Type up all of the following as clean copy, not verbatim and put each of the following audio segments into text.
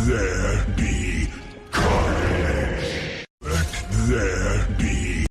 there be carnage. Let there be.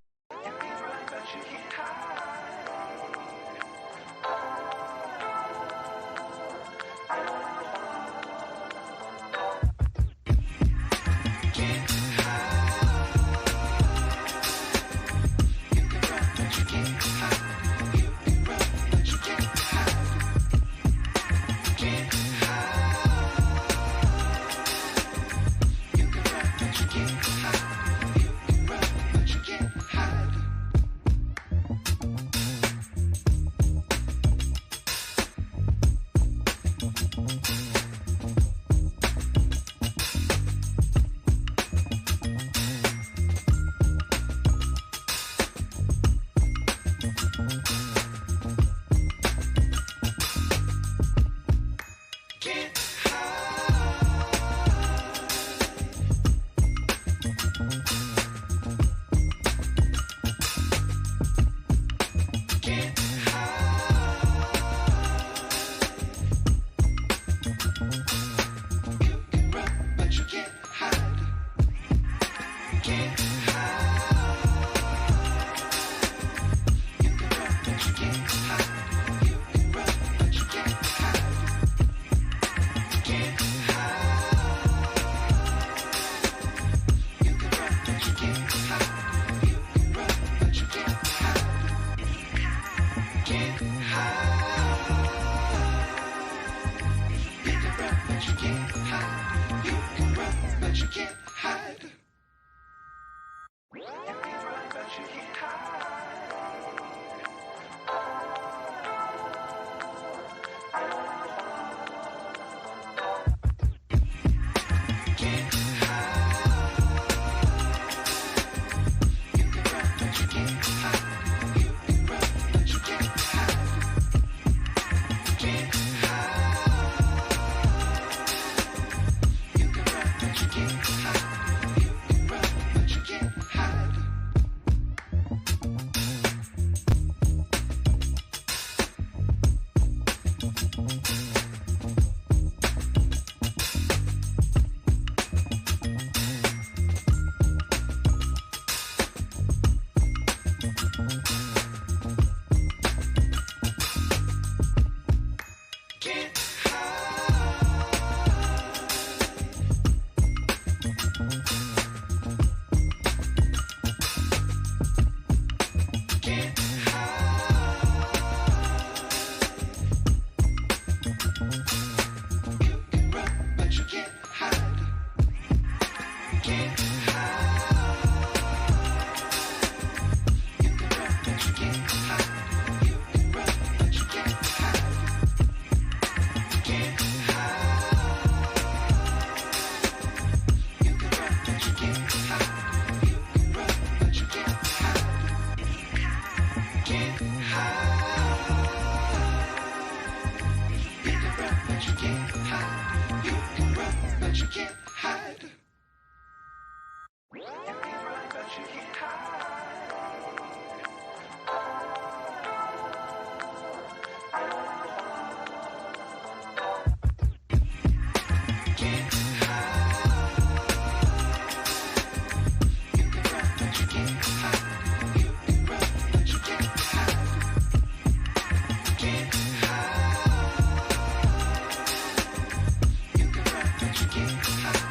You can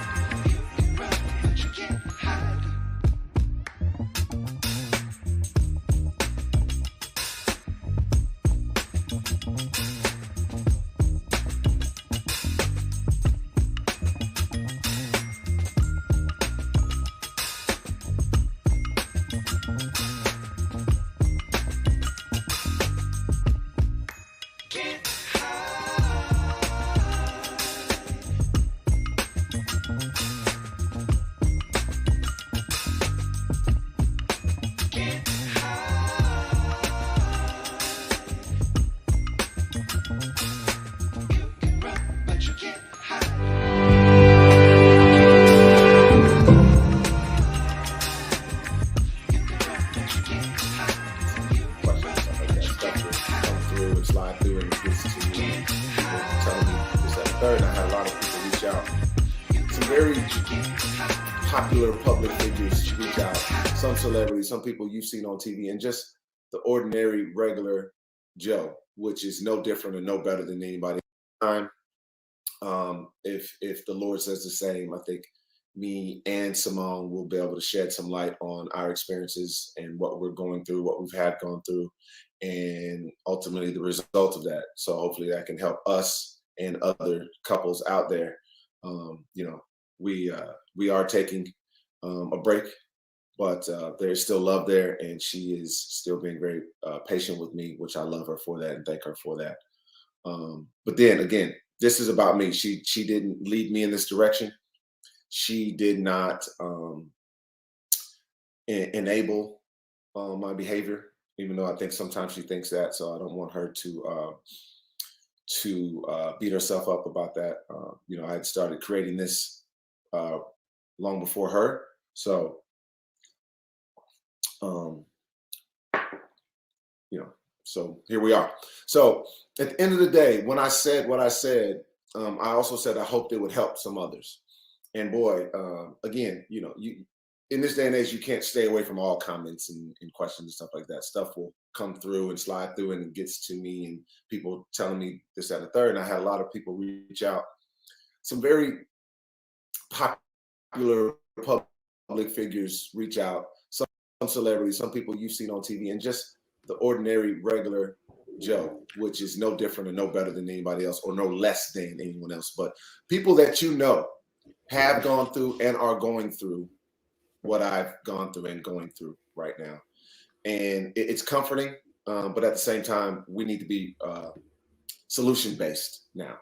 very popular public figures reach out, some celebrities, some people you've seen on TV, and just the ordinary, regular Joe, which is no different and no better than anybody. If the Lord says the same, I think me and Symone will be able to shed some light on our experiences and what we're going through, what we've had gone through, and ultimately the result of that. So hopefully that can help us and other couples out there. We are taking a break, but there's still love there, and she is still being very patient with me, which I love her for that and thank her for that. But then again, this is about me. She didn't lead me in this direction. She did not enable my behavior, even though I think sometimes she thinks that. So I don't want her to beat herself up about that. I had started creating this long before her. So, so here we are. So at the end of the day, when I said what I said, I also said I hoped it would help some others. And boy, again, you in this day and age, you can't stay away from all comments and questions and stuff like that. Stuff will come through and slide through, and it gets to me, and people telling me this, that, and the third. And I had a lot of people reach out. Some very popular public figures reach out. Some celebrities, some people you've seen on TV, and just the ordinary, regular Joe, which is no different and no better than anybody else, or no less than anyone else. But people that have gone through and are going through what I've gone through and going through right now. And it's comforting, but at the same time, we need to be solution-based now.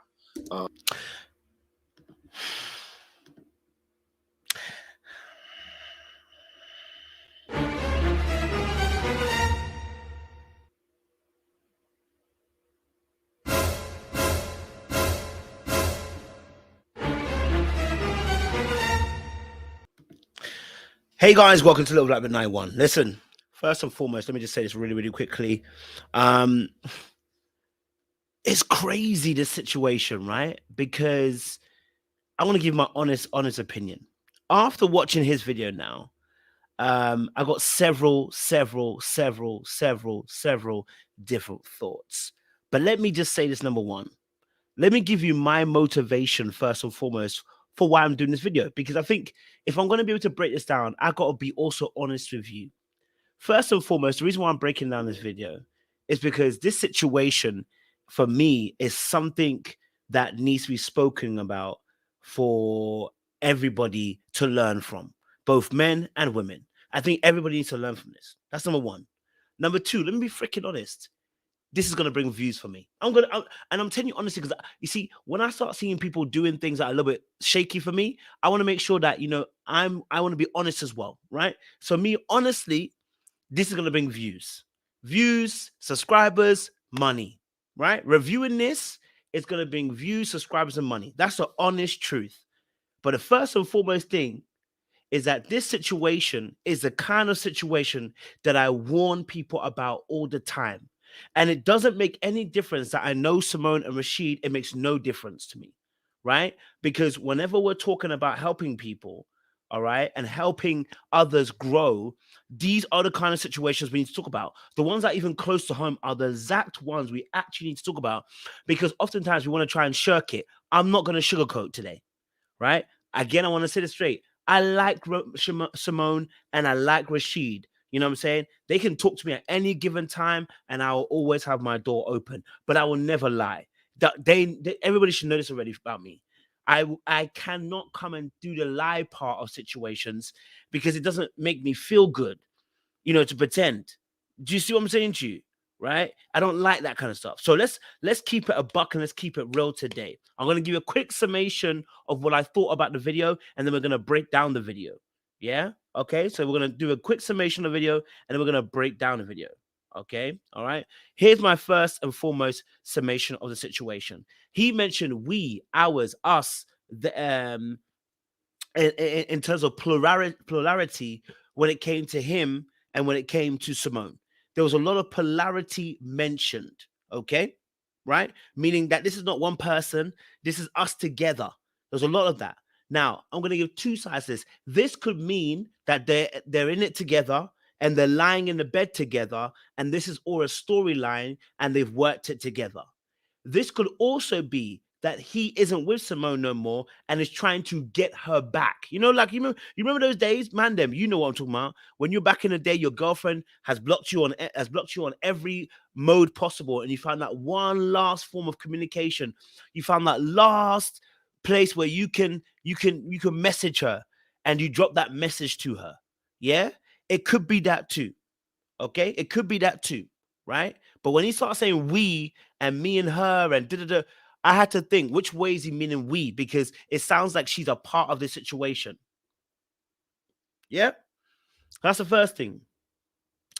Hey guys, welcome to Little Black 91. Listen, first and foremost, let me just say this really, really quickly. It's crazy, this situation, right? Because I want to give my honest opinion. After watching his video now, I got several different thoughts. But let me just say this, number one. Let me give you my motivation first and foremost for why I'm doing this video, because I think if I'm going to be able to break this down, I got to be also honest with you. First and foremost, the reason why I'm breaking down this video is because this situation for me is something that needs to be spoken about for everybody to learn from, both men and women. I think everybody needs to learn from this. That's number one. Number two, let me be freaking honest. This is going to bring views for me. And I'm telling you honestly, because you see, when I start seeing people doing things that are a little bit shaky for me, I want to make sure that, I want to be honest as well, right? So me, honestly, this is going to bring views, subscribers, money, right? Reviewing this is going to bring views, subscribers, and money. That's the honest truth. But the first and foremost thing is that this situation is the kind of situation that I warn people about all the time. And it doesn't make any difference that I know Symone and Rasheed. It makes no difference to me, right? Because whenever we're talking about helping people, all right, and helping others grow, these are the kind of situations we need to talk about. The ones that are even close to home are the exact ones we actually need to talk about, because oftentimes we want to try and shirk it. I'm not going to sugarcoat today, right? Again, I want to say this straight. I like Symone and I like Rasheed. You know what I'm saying? They can talk to me at any given time, and I will always have my door open. But I will never lie. Everybody should know this already about me. I cannot come and do the lie part of situations because it doesn't make me feel good, to pretend. Do you see what I'm saying to you? Right? I don't like that kind of stuff. So let's keep it a buck and let's keep it real today. I'm going to give you a quick summation of what I thought about the video, and then we're going to break down the video. Yeah? Okay, so we're going to do a quick summation of the video, and then we're going to break down the video. Okay? All right? Here's my first and foremost summation of the situation. He mentioned we, ours, us, in terms of plurality when it came to him and when it came to Symone. There was a lot of polarity mentioned, okay? Right? Meaning that this is not one person, this is us together. There's a lot of that. Now, I'm going to give two sides to this. This could mean that they're in it together and they're lying in the bed together, and this is all a storyline and they've worked it together. This could also be that he isn't with Symone no more and is trying to get her back. You know, like you remember those days, man. Them, you know what I'm talking about. When you're back in the day, your girlfriend has blocked you on every mode possible, and you found that one last form of communication. You found that last place where you can message her, and you drop that message to her. Yeah, it could be that too. Okay, it could be that too, right? But when he starts saying we and me and her and da-da-da, I had to think, which way is he meaning we? Because it sounds like she's a part of this situation. Yeah, that's the first thing.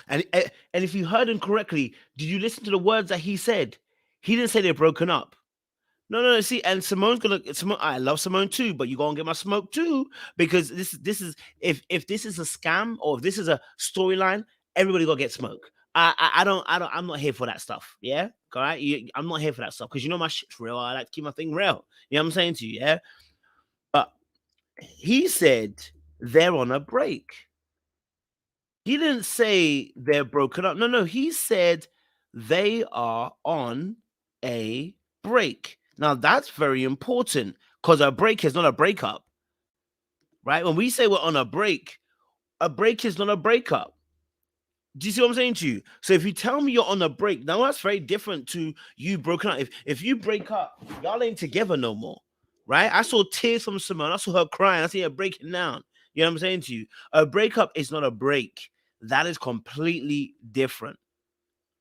And if you heard him correctly, did you listen to the words that he said? He didn't say they're broken up. No. See, and Symone, I love Symone too, but you gonna get my smoke too, because this is if this is a scam or if this is a storyline, everybody gonna get smoke. I'm not here for that stuff. Yeah, all right. I'm not here for that stuff because you know my shit's real. I like to keep my thing real. You know what I'm saying to you? Yeah, but he said they're on a break. He didn't say they're broken up. No. He said they are on a break. Now that's very important because a break is not a breakup, right? When we say we're on a break is not a breakup. Do you see what I'm saying to you? So if you tell me you're on a break, now that's very different to you broken up. If you break up, y'all ain't together no more, right? I saw tears from Symone. I saw her crying. I see her breaking down. You know what I'm saying to you? A breakup is not a break. That is completely different,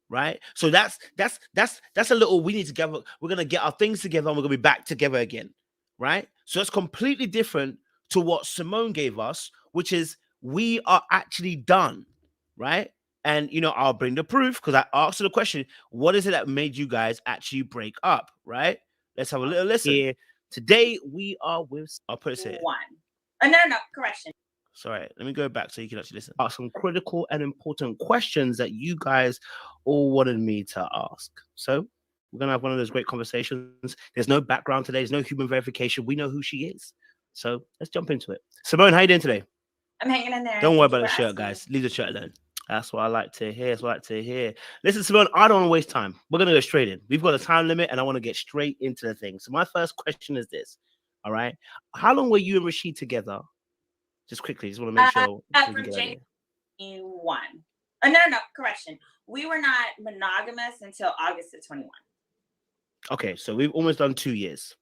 right? So that's a little. We need to gather. We're gonna get our things together and we're gonna be back together again, right? So that's completely different to what Symone gave us, which is we are actually done, right? And I'll bring the proof because I asked her the question: what is it that made you guys actually break up, right? Let's have a little listen. Here today we are with. I'll put it here. One. No, correction. Sorry, let me go back so you can actually listen. Ask some critical and important questions that you guys all wanted me to ask. So we're gonna have one of those great conversations. There's no background today. There's no human verification. We know who she is. So let's jump into it. Symone, how you doing today? I'm hanging in there. Don't worry about the shirt, guys. Leave the shirt alone. That's what I like to hear. Listen, Symone, I don't want to waste time. We're gonna go straight in. We've got a time limit, and I want to get straight into the thing. So my first question is this: all right, how long were you and Rasheed together? Just quickly, just want to make sure. From January 1. No, correction. We were not monogamous until August of 21. Okay, so we've almost done 2 years.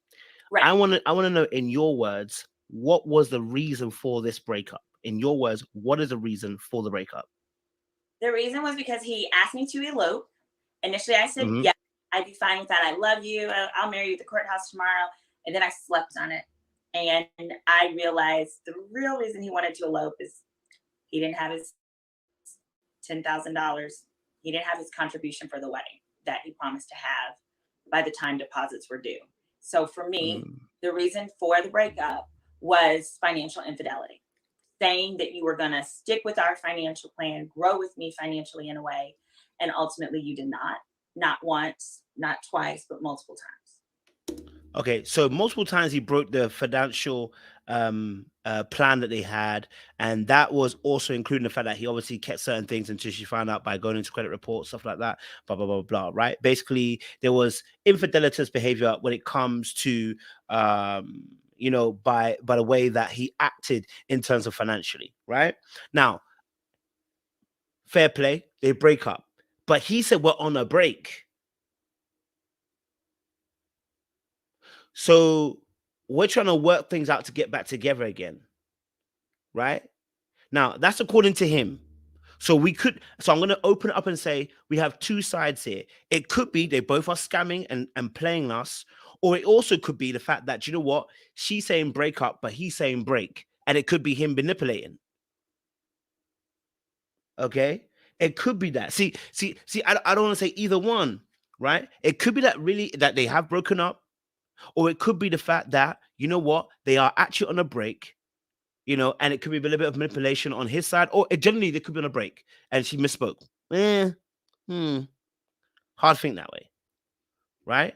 Right. I want to know, in your words, what was the reason for this breakup? In your words, what is the reason for the breakup? The reason was because he asked me to elope. Initially, I said, yeah, I'd be fine with that. I love you. I'll marry you at the courthouse tomorrow. And then I slept on it. And I realized the real reason he wanted to elope is he didn't have his $10,000. He didn't have his contribution for the wedding that he promised to have by the time deposits were due. So for me, the reason for the breakup was financial infidelity, saying that you were going to stick with our financial plan, grow with me financially in a way. And ultimately you did not once, not twice, but multiple times. Okay, so multiple times he broke the financial plan that they had, and that was also including the fact that he obviously kept certain things until she found out by going into credit reports, stuff like that, blah, blah, blah, blah, right? Basically, there was infidelitous behavior when it comes to, by the way that he acted in terms of financially, right? Now, fair play, they break up, but he said we're on a break. So we're trying to work things out to get back together again, right? Now, that's according to him. So I'm going to open it up and say we have two sides here. It could be they both are scamming and playing us, or it also could be the fact that, you know what, she's saying break up, but he's saying break, and it could be him manipulating. Okay? It could be that. See, I don't want to say either one, right? It could be that they have broken up. Or it could be the fact that, you know what, they are actually on a break, and it could be a little bit of manipulation on his side, or generally they could be on a break and she misspoke. Hard to think that way, right?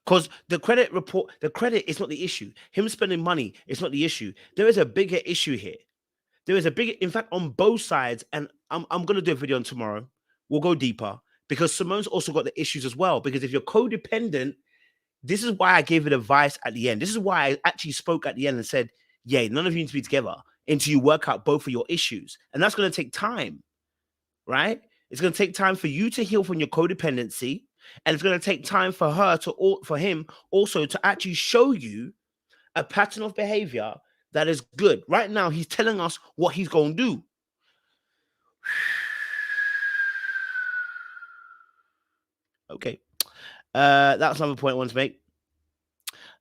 Because the credit report, the credit is not the issue. Him spending money is not the issue. There is a bigger issue here. There is a bigger, in fact, on both sides. And I'm going to do a video on tomorrow. We'll go deeper because Symone's also got the issues as well. Because if you're codependent, this is why I gave it advice at the end. This is why I actually spoke at the end and said, yeah, none of you need to be together until you work out both of your issues. And that's going to take time, right? It's going to take time for you to heal from your codependency. And it's going to take time for him also to actually show you a pattern of behavior that is good. Right now, he's telling us what he's going to do. Okay. That's another point I want to make.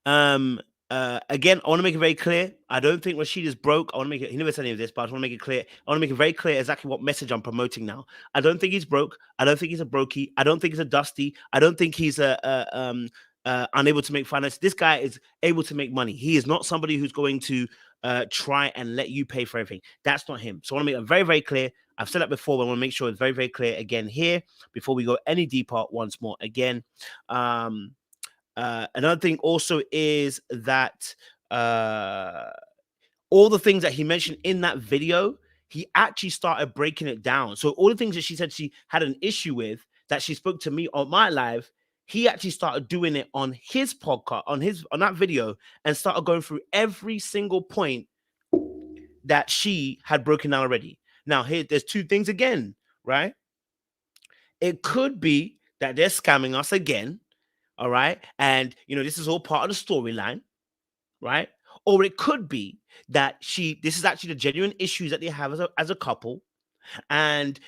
Again, I want to make it very clear. I don't think Rasheed is broke. I want to make it, he never said any of this, but I just want to make it clear. I want to make it very clear exactly what message I'm promoting now. I don't think he's broke. I don't think he's a brokey. I don't think he's a dusty. I don't think he's unable to make finance. This guy is able to make money. He is not somebody who's going to try and let you pay for everything. That's not him. So I want to make it very, very clear. I've said that before, but I want to make sure it's very, very clear again here before we go any deeper once more again. Another thing also is that all the things that he mentioned in that video, he actually started breaking it down. So all the things that she said she had an issue with that she spoke to me on my live, he actually started doing it on his podcast, on that video, and started going through every single point that she had broken down already. Now, there's two things again, right? It could be that they're scamming us again. All right. And, this is all part of the storyline, right? Or it could be that this is actually the genuine issues that they have as a couple. And,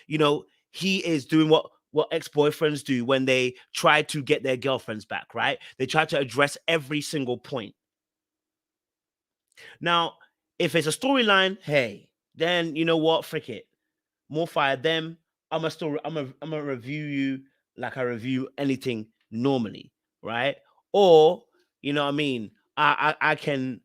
he is doing what ex-boyfriends do when they try to get their girlfriends back, right? They try to address every single point. Now, if it's a storyline, hey, then you know what? Frick it. More fire them. I'm gonna review you like I review anything normally. Right? Or, you know what I mean? I can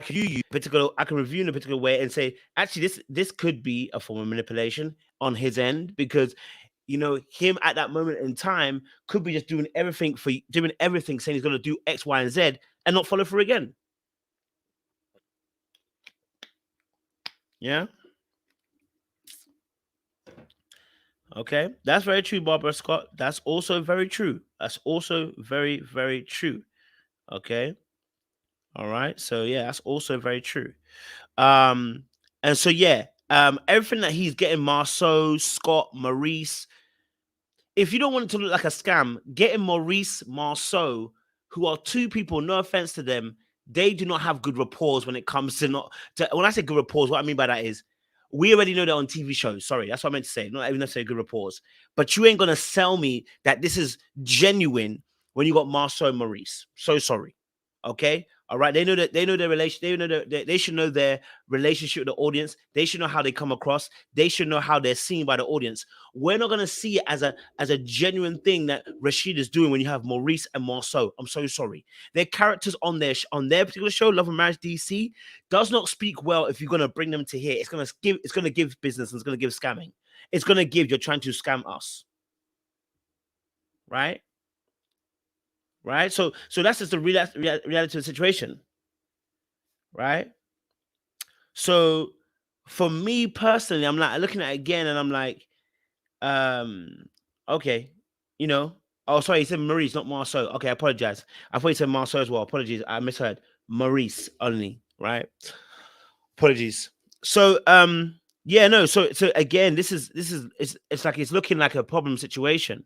review in a particular way and say, actually, this could be a form of manipulation on his end because, him at that moment in time could be just doing everything, saying he's going to do X, Y, and Z and not follow through again. Yeah. Okay, that's very true, Barbara Scott. That's also very true. That's also very, very true. Okay. All right. So yeah, that's also very true. And so yeah, everything that he's getting, Marceau, Scott, Maurice. If you don't want it to look like a scam, getting Maurice, Marceau, who are two people, no offense to them, they do not have good rapport when it comes to when I say good rapport, what I mean by that is we already know that on TV shows. Sorry, that's what I meant to say. Not even necessarily good rapport. But you ain't gonna sell me that this is genuine when you got Marceau and Maurice. So sorry. Okay. All right. They know their relation. They should know their relationship with the audience. They should know how they come across. They should know how they're seen by the audience. We're not gonna see it as a genuine thing that Rasheed is doing when you have Maurice and Marceau. I'm so sorry. Their characters on their particular show, Love and Marriage DC, does not speak well if you're gonna bring them to here. It's gonna give business and it's gonna give scamming. It's gonna give you're trying to scam us. Right? Right? So that's just the reality of the situation. Right? So for me personally, I'm like looking at it again and I'm like, okay, oh, sorry, he said Maurice, not Marceau. Okay, I apologize. I thought he said Marceau as well. Apologies, I misheard. Maurice only, right? Apologies. So, yeah, no. So again, it's like it's looking like a problem situation.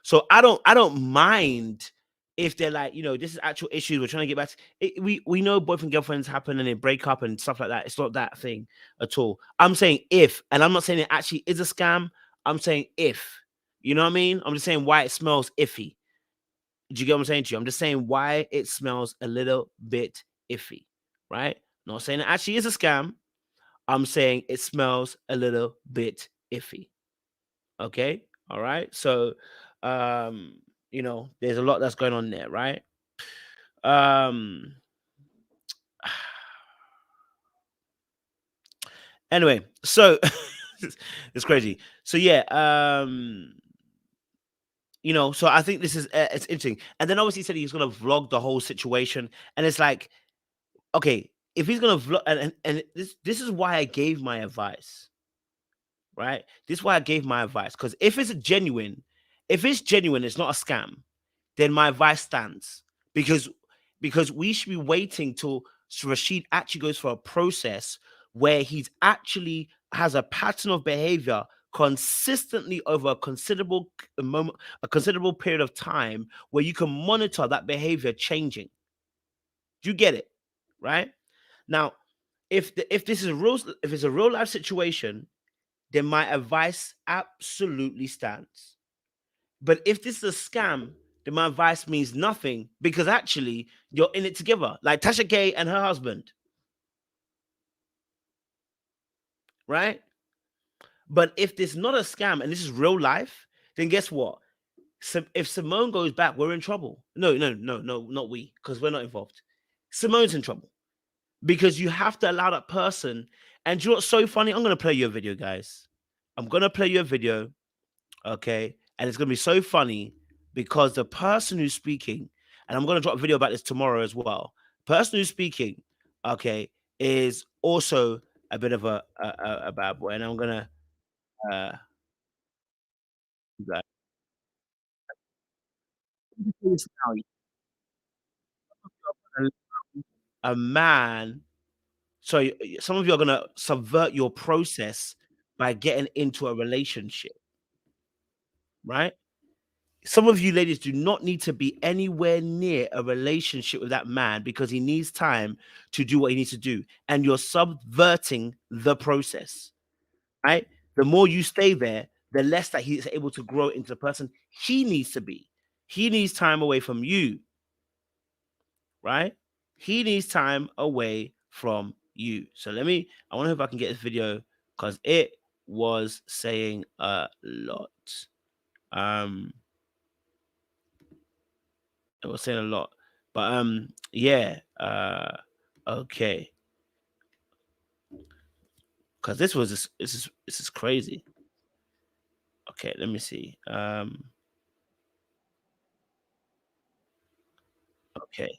So I don't mind if they're like, this is actual issues. We're trying to get back to it. We know boyfriend girlfriends happen and they break up and stuff like that. It's not that thing at all. I'm saying if, and I'm not saying it actually is a scam. I'm saying if, you know what I mean? I'm just saying why it smells iffy. Do you get what I'm saying to you? I'm just saying why it smells a little bit iffy, right? Not saying it actually is a scam. I'm saying it smells a little bit iffy. Okay. All right. So, there's a lot that's going on there, right? Anyway, so it's crazy. So yeah, you know, so I think this is it's interesting. And then obviously he said he's gonna vlog the whole situation, and it's like, okay, if he's gonna vlog, and this is why I gave my advice, right? This is why I gave my advice, because if it's genuine, it's not a scam, then my advice stands, because we should be waiting till Rasheed actually goes for a process where he's actually has a pattern of behavior consistently over a considerable period of time, where you can monitor that behavior changing. Do you get it? Right? Now, if it's a real life situation, then my advice absolutely stands. But if this is a scam, then my advice means nothing, because actually you're in it together, like Tasha K and her husband, right? But if this is not a scam and this is real life, then guess what? So if Symone goes back, we're in trouble. No, not we, because we're not involved. Symone's in trouble, because you have to allow that person. And you know what's so funny? I'm going to play you a video, guys. I'm going to play you a video, okay? And it's going to be so funny, because the person who's speaking, and I'm going to drop a video about this tomorrow as well, person who's speaking, okay, is also a bit of a bad boy. And I'm going to a man. So some of you are going to subvert your process by getting into a relationship, right? Some of you ladies do not need to be anywhere near a relationship with that man, because he needs time to do what he needs to do. And you're subverting the process, right? The more you stay there, the less that he's able to grow into the person he needs to be. He needs time away from you, right? He needs time away from you. So I wonder if I can get this video, because it was saying a lot. It was saying a lot, but yeah, okay, because this is crazy. Okay, let me see. Okay.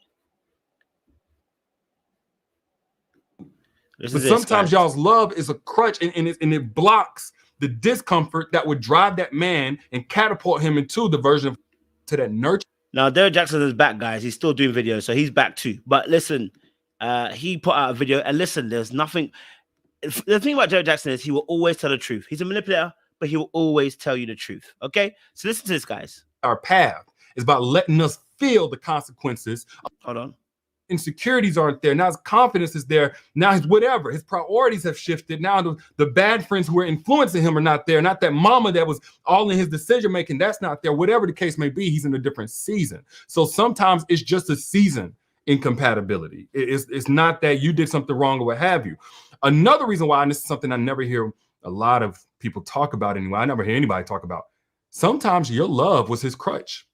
But sometimes y'all's love is a crutch, and it blocks the discomfort that would drive that man and catapult him into the version to that nurture. Now, Derek Jackson is back, guys. He's still doing videos, so he's back too. But listen, he put out a video, and listen, there's nothing. The thing about Derek Jackson is he will always tell the truth. He's a manipulator, but he will always tell you the truth. Okay, so listen to this, guys. Our path is about letting us feel the consequences. Hold on. Insecurities aren't there. Now his confidence is there. Now his whatever. His priorities have shifted. Now the bad friends who are influencing him are not there. Not that mama that was all in his decision making. That's not there. Whatever the case may be, he's in a different season. So sometimes it's just a season incompatibility. It's not that you did something wrong or what have you. Another reason why, and this is something I never hear a lot of people talk about anyway. I never hear anybody talk about. Sometimes your love was his crutch.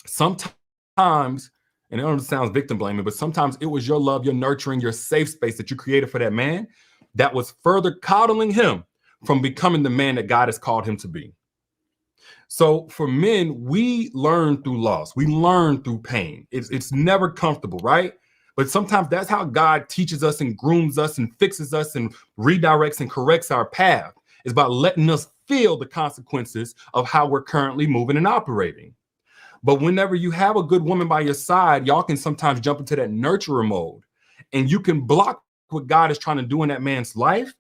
Sometimes, and it sounds victim blaming, but sometimes it was your love, your nurturing, your safe space that you created for that man that was further coddling him from becoming the man that God has called him to be. So for men, we learn through loss. We learn through pain. It's never comfortable, right? But sometimes that's how God teaches us and grooms us and fixes us and redirects and corrects our path. It's about letting us feel the consequences of how we're currently moving and operating. But whenever you have a good woman by your side, y'all can sometimes jump into that nurturer mode, and you can block what God is trying to do in that man's life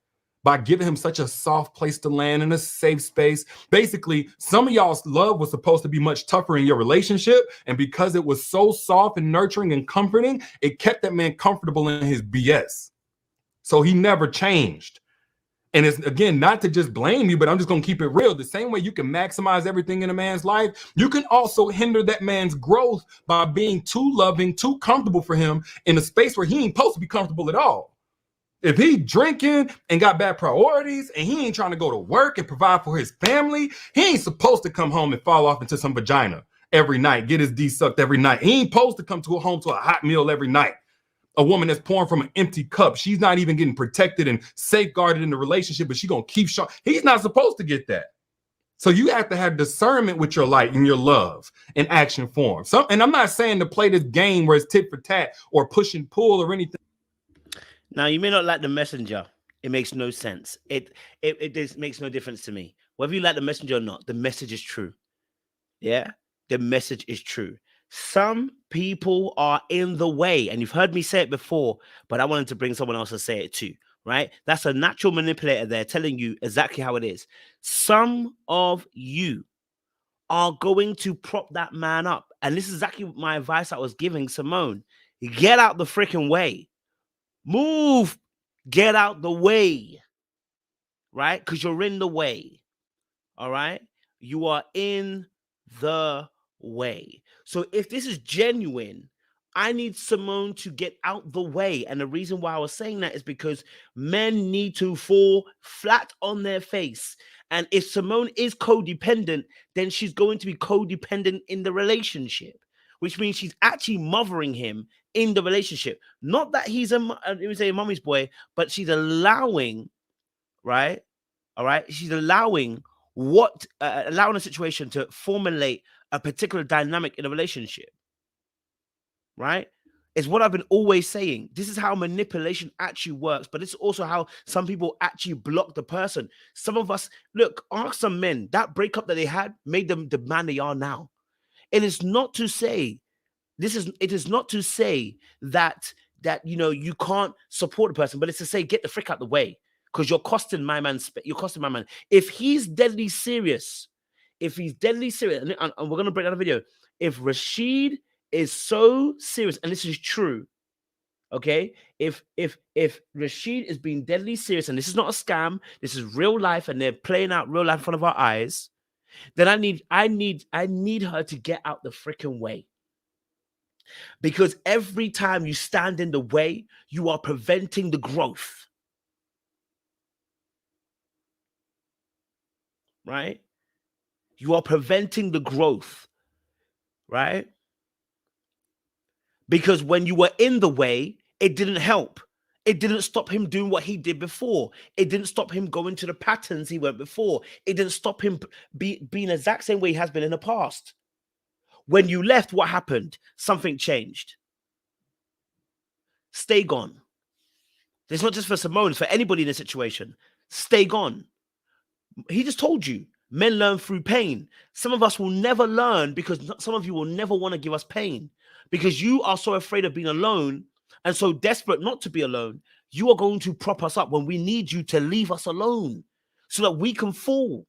by giving him such a soft place to land in a safe space. Basically, some of y'all's love was supposed to be much tougher in your relationship, and because it was so soft and nurturing and comforting, it kept that man comfortable in his BS. So he never changed. And it's, again, not to just blame you, but I'm just going to keep it real. The same way you can maximize everything in a man's life, you can also hinder that man's growth by being too loving, too comfortable for him in a space where he ain't supposed to be comfortable at all. If he drinking and got bad priorities and he ain't trying to go to work and provide for his family, he ain't supposed to come home and fall off into some vagina every night, get his D sucked every night. He ain't supposed to come to a home to a hot meal every night. A woman that's pouring from an empty cup. She's not even getting protected and safeguarded in the relationship, but she's going to keep showing. He's not supposed to get that. So you have to have discernment with your light and your love in action form. And I'm not saying to play this game where it's tit for tat or push and pull or anything. Now, you may not like the messenger. It makes no sense. It makes no difference to me. Whether you like the messenger or not, the message is true. Yeah, the message is true. Some people are in the way, and you've heard me say it before, but I wanted to bring someone else to say it too, right? That's a natural manipulator there telling you exactly how it is. Some of you are going to prop that man up. And this is exactly my advice I was giving Symone. Get out the freaking way. Move. Get out the way. Right? Because you're in the way. All right? You are in the way. So if this is genuine, I need Symone to get out the way. And the reason why I was saying that is because men need to fall flat on their face. And if Symone is codependent, then she's going to be codependent in the relationship, which means she's actually mothering him in the relationship. Not that he's a mommy's boy, but she's allowing, right? All right. She's allowing allowing a situation to formulate a particular dynamic in a relationship. Right? It's what I've been always saying. This is how manipulation actually works, but it's also how some people actually block the person. Some of us, look, ask some men, that breakup that they had made them the man they are now. It is not to say, it is not to say that you can't support a person, but it's to say, get the frick out the way. Because you're costing my man. If he's deadly serious, and we're gonna break down a video. If Rasheed is so serious, and this is true, okay? If Rasheed is being deadly serious, and this is not a scam, this is real life, and they're playing out real life in front of our eyes, then I need her to get out the freaking way. Because every time you stand in the way, you are preventing the growth. Right? You are preventing the growth, right? Because when you were in the way, it didn't help. It didn't stop him doing what he did before. It didn't stop him going to the patterns he went before. It didn't stop him being the exact same way he has been in the past. When you left, what happened? Something changed. Stay gone. It's not just for Symone, it's for anybody in a situation. Stay gone. He just told you. Men learn through pain. Some of us will never learn because some of you will never want to give us pain because you are so afraid of being alone and so desperate not to be alone. You are going to prop us up when we need you to leave us alone so that we can fall.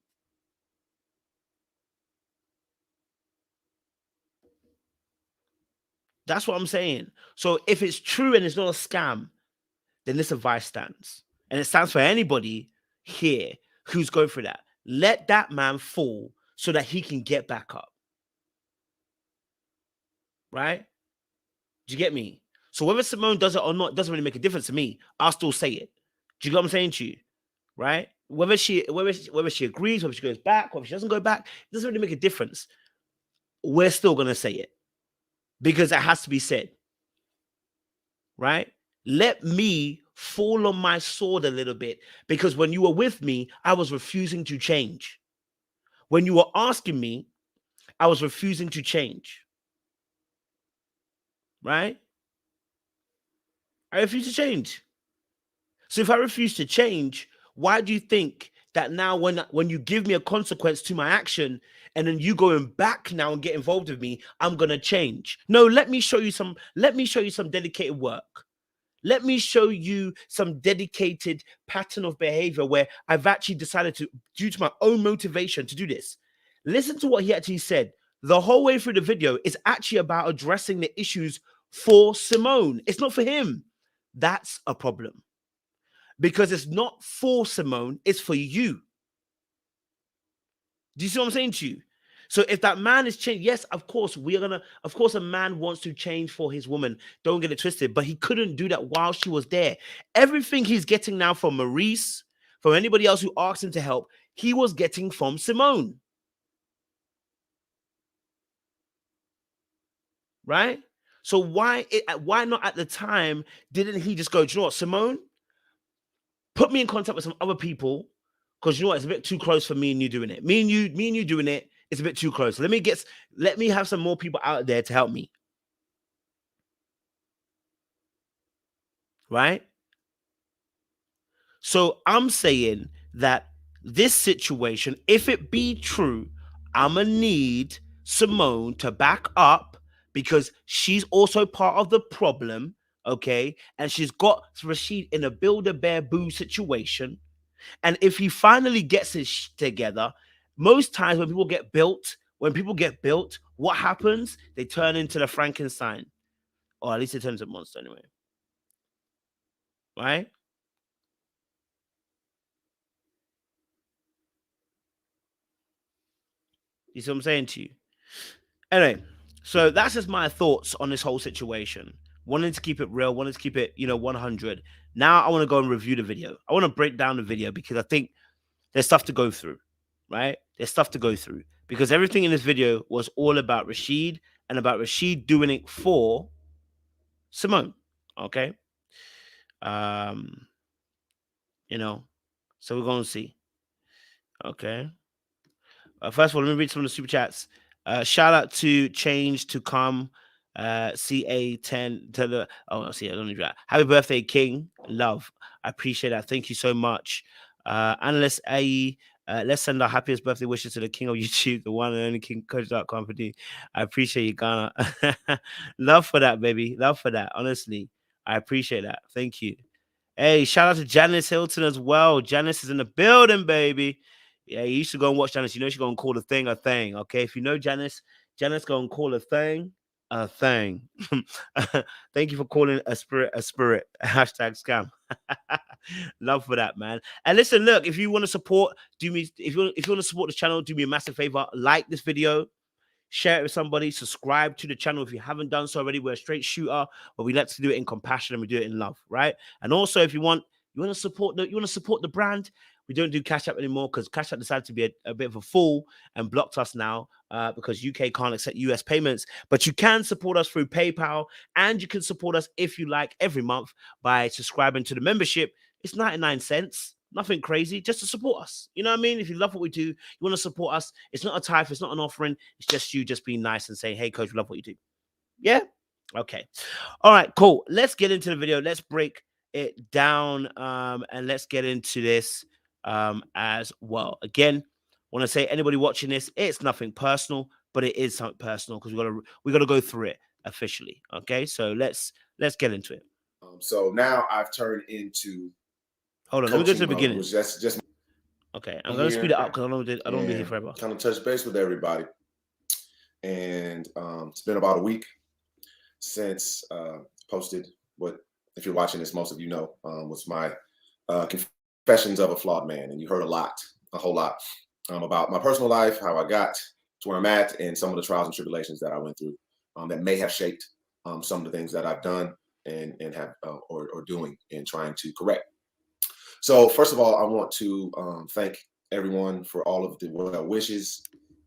That's what I'm saying. So if it's true and it's not a scam, then this advice stands. And it stands for anybody here who's going through that. Let that man fall so that he can get back up. Right? Do you get me? So whether Symone does it or not doesn't really make a difference to me. I'll still say it. Do you get what I'm saying to you? Right? Whether she agrees, whether she goes back, whether she doesn't go back, it doesn't really make a difference. We're still going to say it because it has to be said. Right? Let me fall on my sword a little bit because when you were with me, I was refusing to change. When you were asking me, I was refusing to change. Right? I refuse to change. So if I refuse to change, why do you think that now when you give me a consequence to my action and then you going back now and get involved with me, I'm going to change? No, let me show you some dedicated work. Let me show you some dedicated pattern of behavior where I've actually decided to, due to my own motivation, to do this. Listen to what he actually said. The whole way through the video is actually about addressing the issues for Symone. It's not for him. That's a problem. Because it's not for Symone, it's for you. Do you see what I'm saying to you? So if that man is changed, yes, of course, a man wants to change for his woman. Don't get it twisted. But he couldn't do that while she was there. Everything he's getting now from Maurice, from anybody else who asked him to help, he was getting from Symone. Right? So why not at the time didn't he just go, do you know what, Symone? Put me in contact with some other people Because you know what? It's a bit too close for me and you doing it. Me and you doing it. It's a bit too close. Let me have some more people out there to help me. Right? So I'm saying that this situation, if it be true, I'ma need Symone to back up because she's also part of the problem, okay? And she's got Rasheed in a build-a-bear-boo situation. And if he finally gets his together, most times when people get built, what happens? They turn into the Frankenstein. Or at least they turn into a monster anyway. Right? You see what I'm saying to you? Anyway, so that's just my thoughts on this whole situation. Wanting to keep it real, wanting to keep it, 100. Now I want to go and review the video. I want to break down the video because I think there's stuff to go through, right? There's stuff to go through because everything in this video was all about Rasheed and about Rasheed doing it for Symone, okay? So we're going to see, okay? First of all, let me read some of the super chats. Shout out to Change to Come, CA10 to the I don't need that. Happy birthday, King. Love. I appreciate that. Thank you so much. Analyst AE, let's send our happiest birthday wishes to the king of YouTube, the one and only King Coach.com. I appreciate you, Ghana. Love for that, baby. Love for that. Honestly, I appreciate that. Thank you. Hey, shout out to Janice Hilton as well. Janice is in the building, baby. Yeah, you used to go and watch Janice. You know she's going to call a thing a thing, okay? If you know Janice going to call a thing a thing. Thank you for calling a spirit a spirit. Hashtag scam. Love for that, man. And listen, look, if you want to support, if you want to support the channel, do me a massive favor. Like this video. Share it with somebody. Subscribe to the channel if you haven't done so already. We're a straight shooter, but we like to do it in compassion and we do it in love, right? And also, if you want to support the brand, we don't do Cash App anymore because Cash App decided to be a bit of a fool and blocked us now because UK can't accept US payments. But you can support us through PayPal, and you can support us if you like every month by subscribing to the membership. It's 99 cents. Nothing crazy, just to support us. You know what I mean? If you love what we do, you want to support us. It's not a tithe, it's not an offering. It's just you just being nice and saying, hey, coach, we love what you do. Yeah? Okay. All right, cool. Let's get into the video. Let's break it down and let's get into this as well. Again, want to say anybody watching this, it's nothing personal, but it is something personal because we got to go through it officially. Okay? So let's get into it. So now I've turned into Hold on, let me go to the beginning. That's just okay. I'm gonna speed it up because I don't want to be here forever. Kind of touch base with everybody, and it's been about a week since posted what, if you're watching this, most of you know, was my confessions of a flawed man, and you heard a whole lot about my personal life, how I got to where I'm at, and some of the trials and tribulations that I went through that may have shaped some of the things that I've done and have or doing in trying to correct. So first of all, I want to thank everyone for all of the well wishes,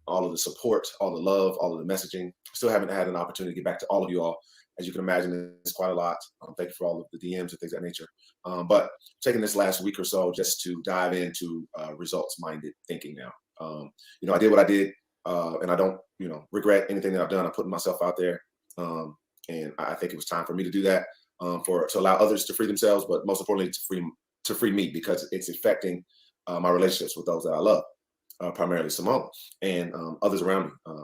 all of the support, all the love, all of the messaging. Still haven't had an opportunity to get back to all of you all. As you can imagine, it's quite a lot. Thank you for all of the DMs and things of that nature. But taking this last week or so just to dive into results-minded thinking now. I did what I did, and I don't, regret anything that I've done. I'm putting myself out there, and I think it was time for me to do that, to allow others to free themselves, but most importantly to free me, because it's affecting my relationships with those that I love, primarily Symone and others around me,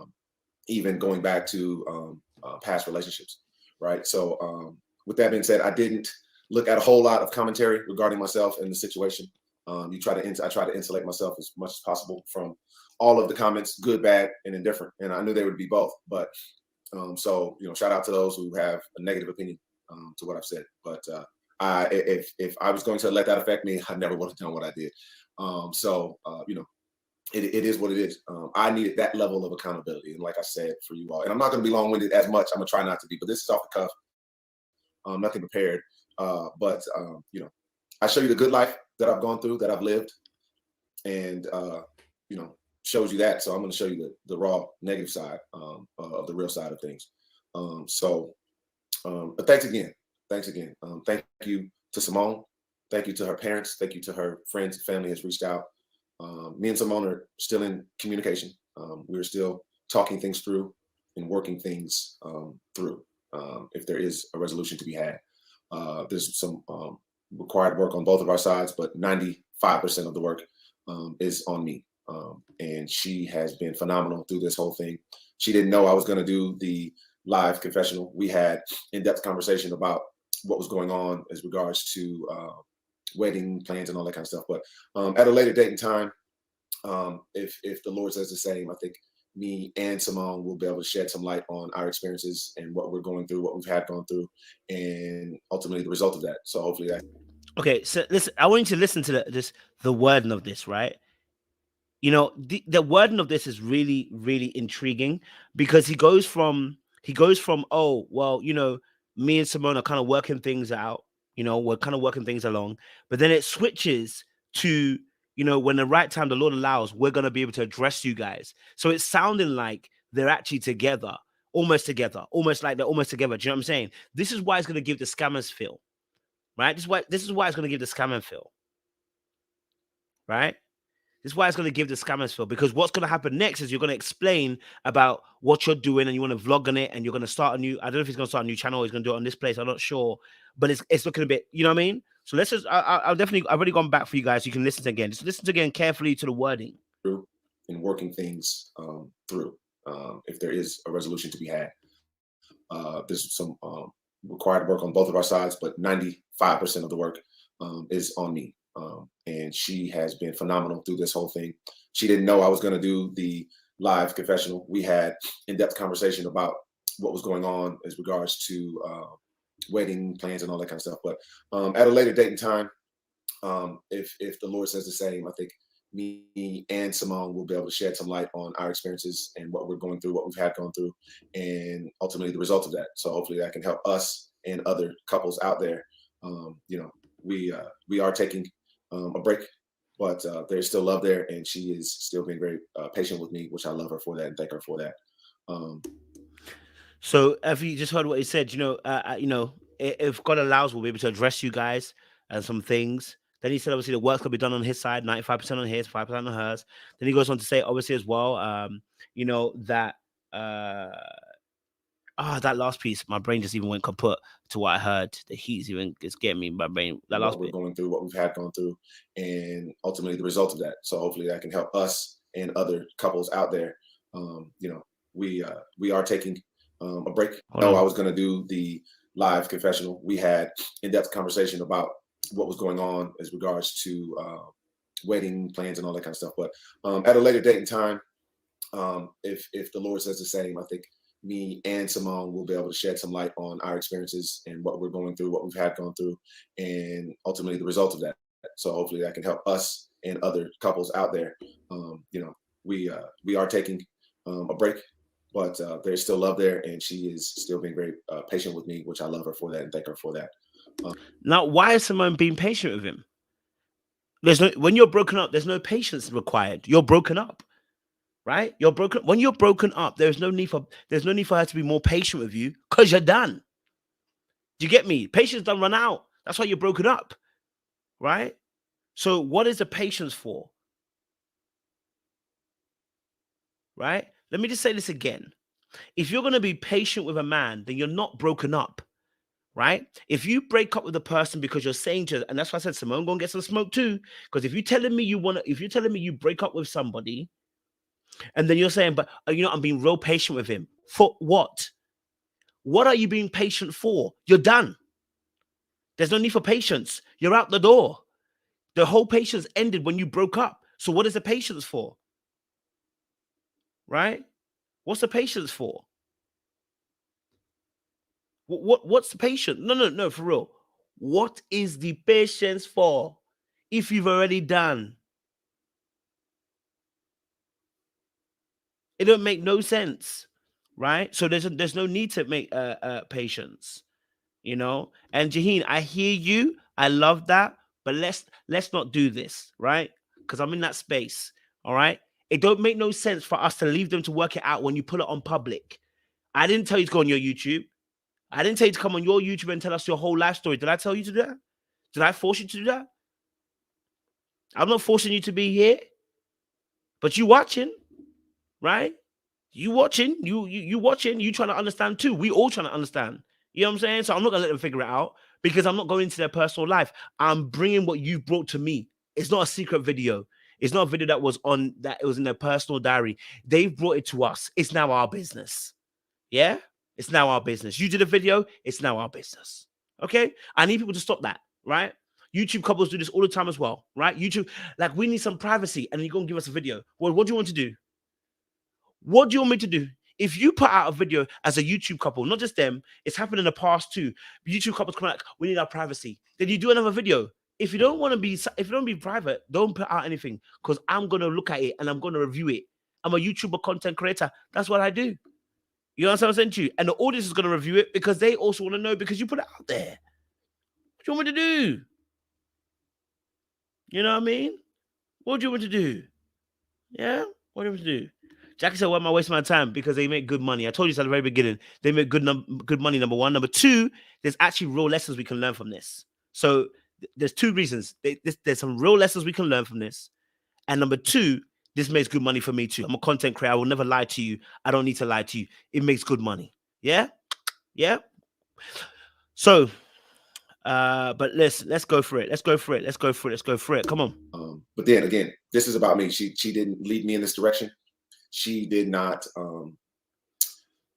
even going back to past relationships, right? So with that being said, I didn't look at a whole lot of commentary regarding myself and the situation. I try to insulate myself as much as possible from all of the comments, good, bad, and indifferent, and I knew they would be both. But so shout out to those who have a negative opinion to what I've said, but if I was going to let that affect me, I never would have done what I did. It is what it is. I needed that level of accountability, and like I said, for you all, and I'm not going to be long-winded as much. I'm gonna try not to be, but this is off the cuff, nothing prepared. But I show you the good life that I've gone through, that I've lived, and shows you that. So I'm going to show you the raw negative side of the real side of things. But thanks again. Thank you to Symone. Thank you to her parents. Thank you to her friends and family has reached out. Me and Symone are still in communication. We're still talking things through and working things through. If there is a resolution to be had, there's some required work on both of our sides, but 95% of the work is on me. And she has been phenomenal through this whole thing. She didn't know I was going to do the live confessional. We had in-depth conversation about what was going on as regards to wedding plans and all that kind of stuff. But at a later date and time, if the Lord says the same, I think me and Symone will be able to shed some light on our experiences and what we're going through, what we've had gone through, and ultimately the result of that. So hopefully that. Okay, so listen, I want you to listen to the wording of this, right? You know, the wording of this is really, really intriguing because he goes from, oh, well, you know, me and Symone are kind of working things out, you know, we're kind of working things along, but then it switches to, you know, when the right time the Lord allows, we're going to be able to address you guys. So it's sounding like they're actually together, almost like they're almost together. Do you know what I'm saying? This is why it's going to give the scammers feel, right? This is why it's going to give the scammer feel, right? This is why it's going to give the scammers feel, because what's going to happen next is you're going to explain about what you're doing and you want to vlog on it and you're going to start a new, I don't know if he's going to start a new channel or he's going to do it on this place. I'm not sure, but it's looking a bit, you know what I mean? So let's just, I've already gone back for you guys. You can listen to again. Just listen again carefully to the wording. Through and working things through. If there is a resolution to be had, there's some required work on both of our sides, but 95% of the work is on me. And she has been phenomenal through this whole thing. She didn't know I was going to do the live confessional. We had in-depth conversation about what was going on as regards to wedding plans and all that kind of stuff. But at a later date and time, if the Lord says the same, I think me and Symone will be able to shed some light on our experiences and what we're going through, what we've had gone through, and ultimately the result of that. So hopefully that can help us and other couples out there. You know, we are taking a break, but there's still love there, and she is still being very patient with me, which I love her for that and thank her for that. So if you just heard what he said, you know, if God allows, we'll be able to address you guys and some things. Then he said, obviously, the work will be done on his side, 95% on his, 5% on hers. Then he goes on to say, obviously, as well, you know, that that last piece, my brain just even went kaput to what I heard. The heat's even it's getting me in my brain. That last bit. We're going through, what we've had gone through, and ultimately the result of that. So hopefully that can help us and other couples out there. You know, we are taking a break. I was going to do the live confessional. We had in-depth conversation about what was going on as regards to wedding plans and all that kind of stuff. But at a later date and time, if the Lord says the same, I think me and Symone will be able to shed some light on our experiences and what we're going through, what we've had gone through, and ultimately the result of that. So hopefully that can help us and other couples out there. You know, we are taking a break, but there's still love there, and she is still being very patient with me, which I love her for that and thank her for that. Now, why is Symone being patient with him? When you're broken up, there's no patience required. You're broken up, right? You're broken. When you're broken up, there's no need for her to be more patient with you because you're done. Do you get me? Patience don't run out. That's why you're broken up, right? So what is the patience for? Right? Let me just say this again. If you're going to be patient with a man, then you're not broken up. Right? If you break up with a person because you're saying to, and that's why I said Symone gonna get some smoke too. Because if you're telling me you break up with somebody, and then you're saying, but you know, I'm being real patient with him. For what? What are you being patient for? You're done. There's no need for patience. You're out the door. The whole patience ended when you broke up. So what is the patience for? Right? What's the patience for? What's the patience? No, for real. What is the patience for if you've already done? It don't make no sense, right? So there's no need to make patience, you know. And Jaheen, I hear you. I love that, but let's not do this, right? Because I'm in that space. All right. It don't make no sense for us to leave them to work it out when you put it on public. I didn't tell you to go on your YouTube. I didn't tell you to come on your YouTube and tell us your whole life story. Did I tell you to do that? Did I force you to do that? I'm not forcing you to be here. But you watching, right? You watching, you watching, you trying to understand too. We all trying to understand. You know what I'm saying? So I'm not gonna let them figure it out because I'm not going into their personal life. I'm bringing what you've brought to me. It's not a secret video. It's not a video that was in their personal diary. They've brought it to us. It's now our business. Yeah, it's now our business. You did a video. It's now our business. Okay, I need people to stop that. Right? YouTube couples do this all the time as well. Right? YouTube, like we need some privacy, and you're gonna give us a video. Well, what do you want to do? What do you want me to do? If you put out a video as a YouTube couple, not just them, it's happened in the past too. YouTube couples come like, we need our privacy. Then you do another video. If you don't want to be, if you don't be private, don't put out anything because I'm gonna look at it and I'm gonna review it. I'm a YouTuber content creator. That's what I do. You understand what I'm saying to you? And the audience is gonna review it because they also want to know because you put it out there. What do you want me to do? You know what I mean? What do you want me to do? Yeah? What do you want me to do? Jackie said, why am I wasting my time? Because they make good money. I told you this at the very beginning. They make good money, number one. Number two, there's actually real lessons we can learn from this. So there's two reasons. There's some real lessons we can learn from this. And number two, this makes good money for me too. I'm a content creator. I will never lie to you. I don't need to lie to you. It makes good money. Yeah? Yeah? So, but let's go for it. Let's go for it. Come on. But then again, this is about me. She didn't lead me in this direction. She did not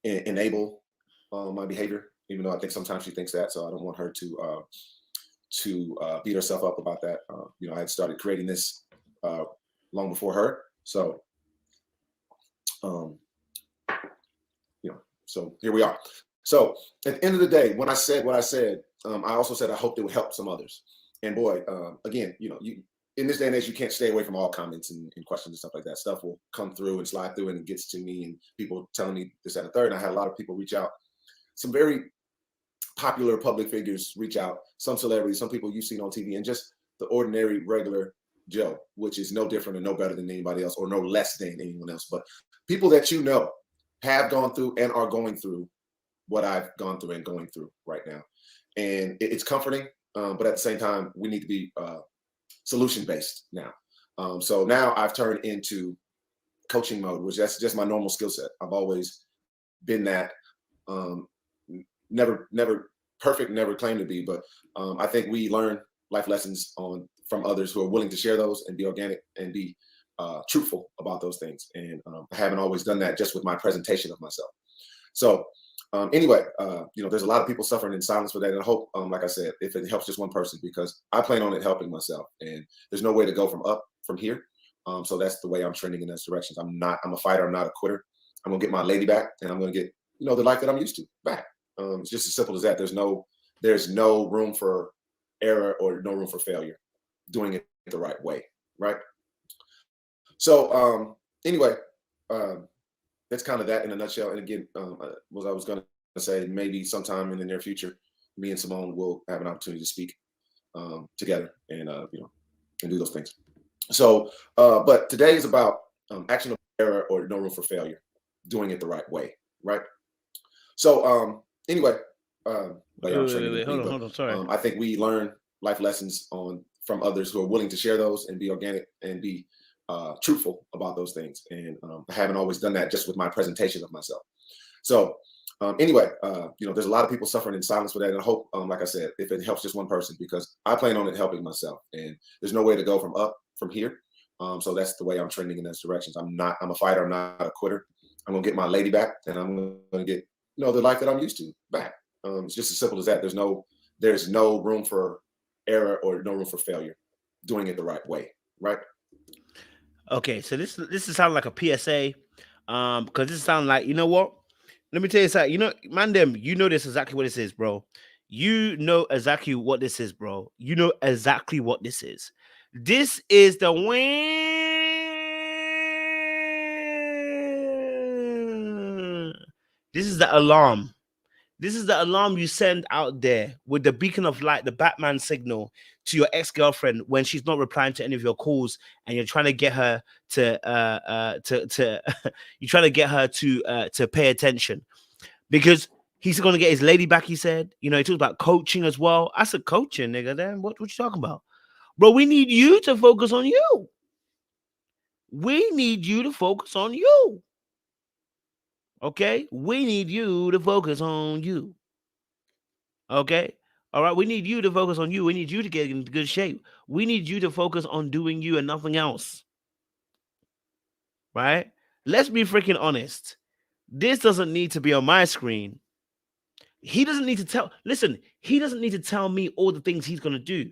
enable my behavior, even though I think sometimes she thinks that. So I don't want her to beat herself up about that. I had started creating this long before her. So, so here we are. So at the end of the day, when I said what I said, I also said I hoped it would help some others. And boy, again, in this day and age, you can't stay away from all comments and questions and stuff like that. Stuff will come through and slide through and it gets to me and people telling me this, that, and the third. And I had a lot of people reach out. Some very popular public figures reach out, some celebrities, some people you've seen on TV, and just the ordinary, regular Joe, which is no different and no better than anybody else or no less than anyone else. But people that you know have gone through and are going through what I've gone through and going through right now. And it's comforting, but at the same time, we need to be solution-based now. So now I've turned into coaching mode, which that's just my normal skill set. I've always been that. Never perfect, never claimed to be, but I think we learn life lessons from others who are willing to share those and be organic and be truthful about those things. And I haven't always done that just with my presentation of myself. So anyway, there's a lot of people suffering in silence for that. And I hope, like I said, if it helps just one person, because I plan on it helping myself, and there's no way to go from here. So that's the way I'm trending in those directions. I'm a fighter. I'm not a quitter. I'm gonna get my lady back, and I'm gonna get, the life that I'm used to back. It's just as simple as that. There's no room for error or no room for failure. Doing it the right way, right? So anyway, that's kind of that in a nutshell. And again, what I was going to say, maybe sometime in the near future, me and Symone will have an opportunity to speak together and and do those things. So, but today is about actionable error or no room for failure. Doing it the right way, right? So anyway, wait, hold on, sorry. I think we learn life lessons from others who are willing to share those and be organic and be truthful about those things. And I haven't always done that just with my presentation of myself. So anyway, there's a lot of people suffering in silence for that. And I hope, like I said, if it helps just one person, because I plan on it helping myself, and there's no way to go from here. So that's the way I'm trending in those directions. I'm a fighter. I'm not a quitter. I'm gonna get my lady back, and I'm gonna get the life that I'm used to back. It's just as simple as that. There's no room for error or no room for failure. Doing it the right way, right? Okay, so this is sounding like a PSA, because this sounds like, what? Let me tell you something. Mandem, this exactly what this is, bro. You know exactly what this is, bro. You know exactly what this is. This is the This is the alarm. This is the alarm you send out there with the beacon of light, the Batman signal to your ex-girlfriend when she's not replying to any of your calls, and you're trying to get her to pay attention, because he's going to get his lady back. He said, he talks about coaching as well. I said, coaching, nigga. Then what you talking about, bro? We need you to focus on you. We need you to focus on you. Okay? We need you to focus on you. Okay? All right, we need you to focus on you. We need you to get in good shape. We need you to focus on doing you and nothing else. Right? Let's be freaking honest. This doesn't need to be on my screen. He doesn't need to tell, listen, he doesn't need to tell me all the things he's going to do.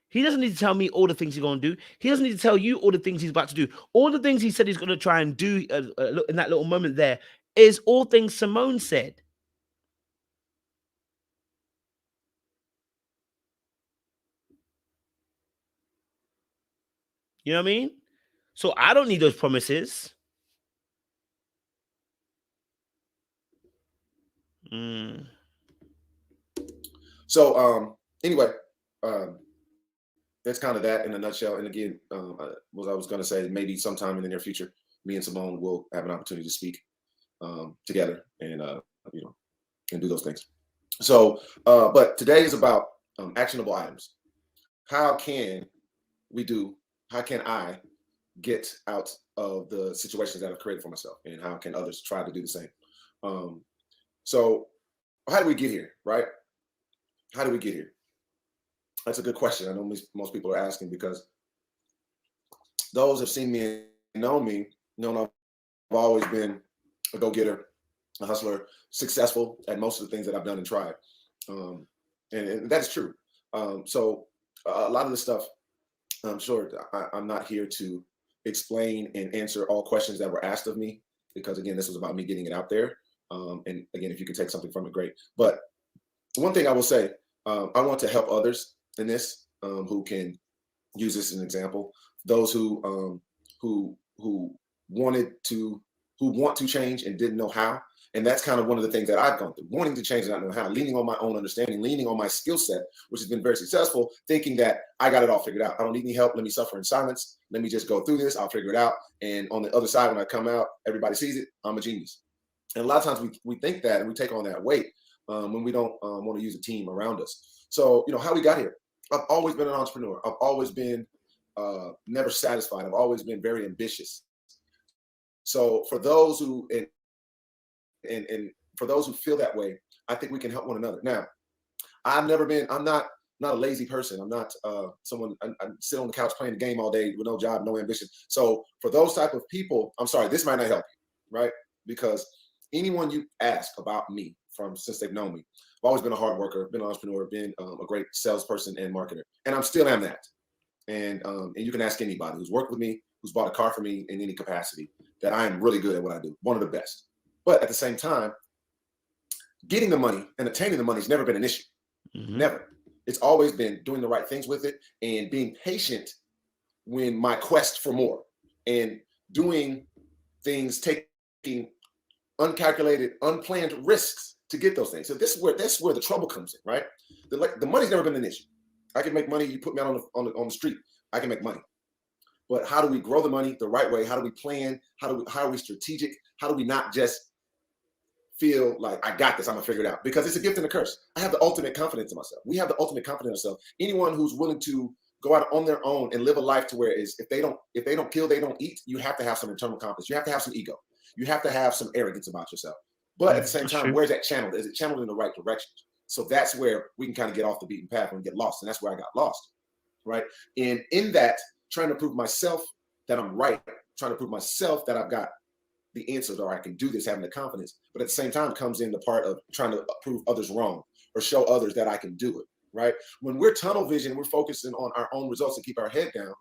He doesn't need to tell me all the things he's going to do. He doesn't need to tell you all the things he's about to do. All the things he said he's going to try and do in that little moment there is all things Symone said. You know what I mean? So I don't need those promises. So anyway, that's kind of that in a nutshell. And again, what I was going to say, maybe sometime in the near future, me and Symone will have an opportunity to speak together and you know, and do those things. So, but today is about actionable items. How can I get out of the situations that I've created for myself, and how can others try to do the same? So how do we get here, right? How do we get here? That's a good question. I know most people are asking, because those have seen me and know me, know I've always been a go-getter, a hustler, successful at most of the things that I've done and tried. And that's true. So a lot of the stuff, I'm sure I'm not here to explain and answer all questions that were asked of me, because again, this was about me getting it out there. And again, if you can take something from it, great. But one thing I will say, I want to help others in this who can use this as an example. Those who want to change and didn't know how. And that's kind of one of the things that I've gone through, wanting to change and not know how, leaning on my own understanding, leaning on my skill set, which has been very successful, thinking that I got it all figured out. I don't need any help. Let me suffer in silence. Let me just go through this. I'll figure it out. And on the other side, when I come out, everybody sees it. I'm a genius. And a lot of times we think that, and we take on that weight when we don't want to use a team around us. So, you know, how we got here. I've always been an entrepreneur. I've always been never satisfied. I've always been very ambitious. So for those who, and for those who feel that way, I think we can help one another. Now, I'm not a lazy person. I'm not someone, I sit on the couch playing the game all day with no job, no ambition. So for those type of people, I'm sorry, this might not help you, right? Because anyone you ask about me since they've known me, I've always been a hard worker, been an entrepreneur, been a great salesperson and marketer. And I'm still am that. And you can ask anybody who's worked with me, who's bought a car for me in any capacity, that I am really good at what I do, one of the best. But at the same time, getting the money and attaining the money has never been an issue. Never. It's always been doing the right things with it and being patient when my quest for more, and doing things, taking uncalculated, unplanned risks to get those things. So that's where the trouble comes in, right? The money's never been an issue. I can make money. You put me out on the street, I can make money. But how do we grow the money the right way? How do we plan? How are we strategic? How do we not just feel like I got this, I'm gonna figure it out? Because it's a gift and a curse. I have the ultimate confidence in myself. We have the ultimate confidence in ourselves. Anyone who's willing to go out on their own and live a life to where if they don't kill, they don't eat. You have to have some internal confidence. You have to have some ego. You have to have some arrogance about yourself. But at the same time, where's that channeled? Is it channeled in the right direction? So that's where we can kind of get off the beaten path and get lost. And that's where I got lost, right? And in that, trying to prove myself that I'm right, trying to prove myself that I've got the answers, or I can do this, having the confidence. But at the same time comes in the part of trying to prove others wrong or show others that I can do it, right? When we're tunnel vision, we're focusing on our own results and keep our head down,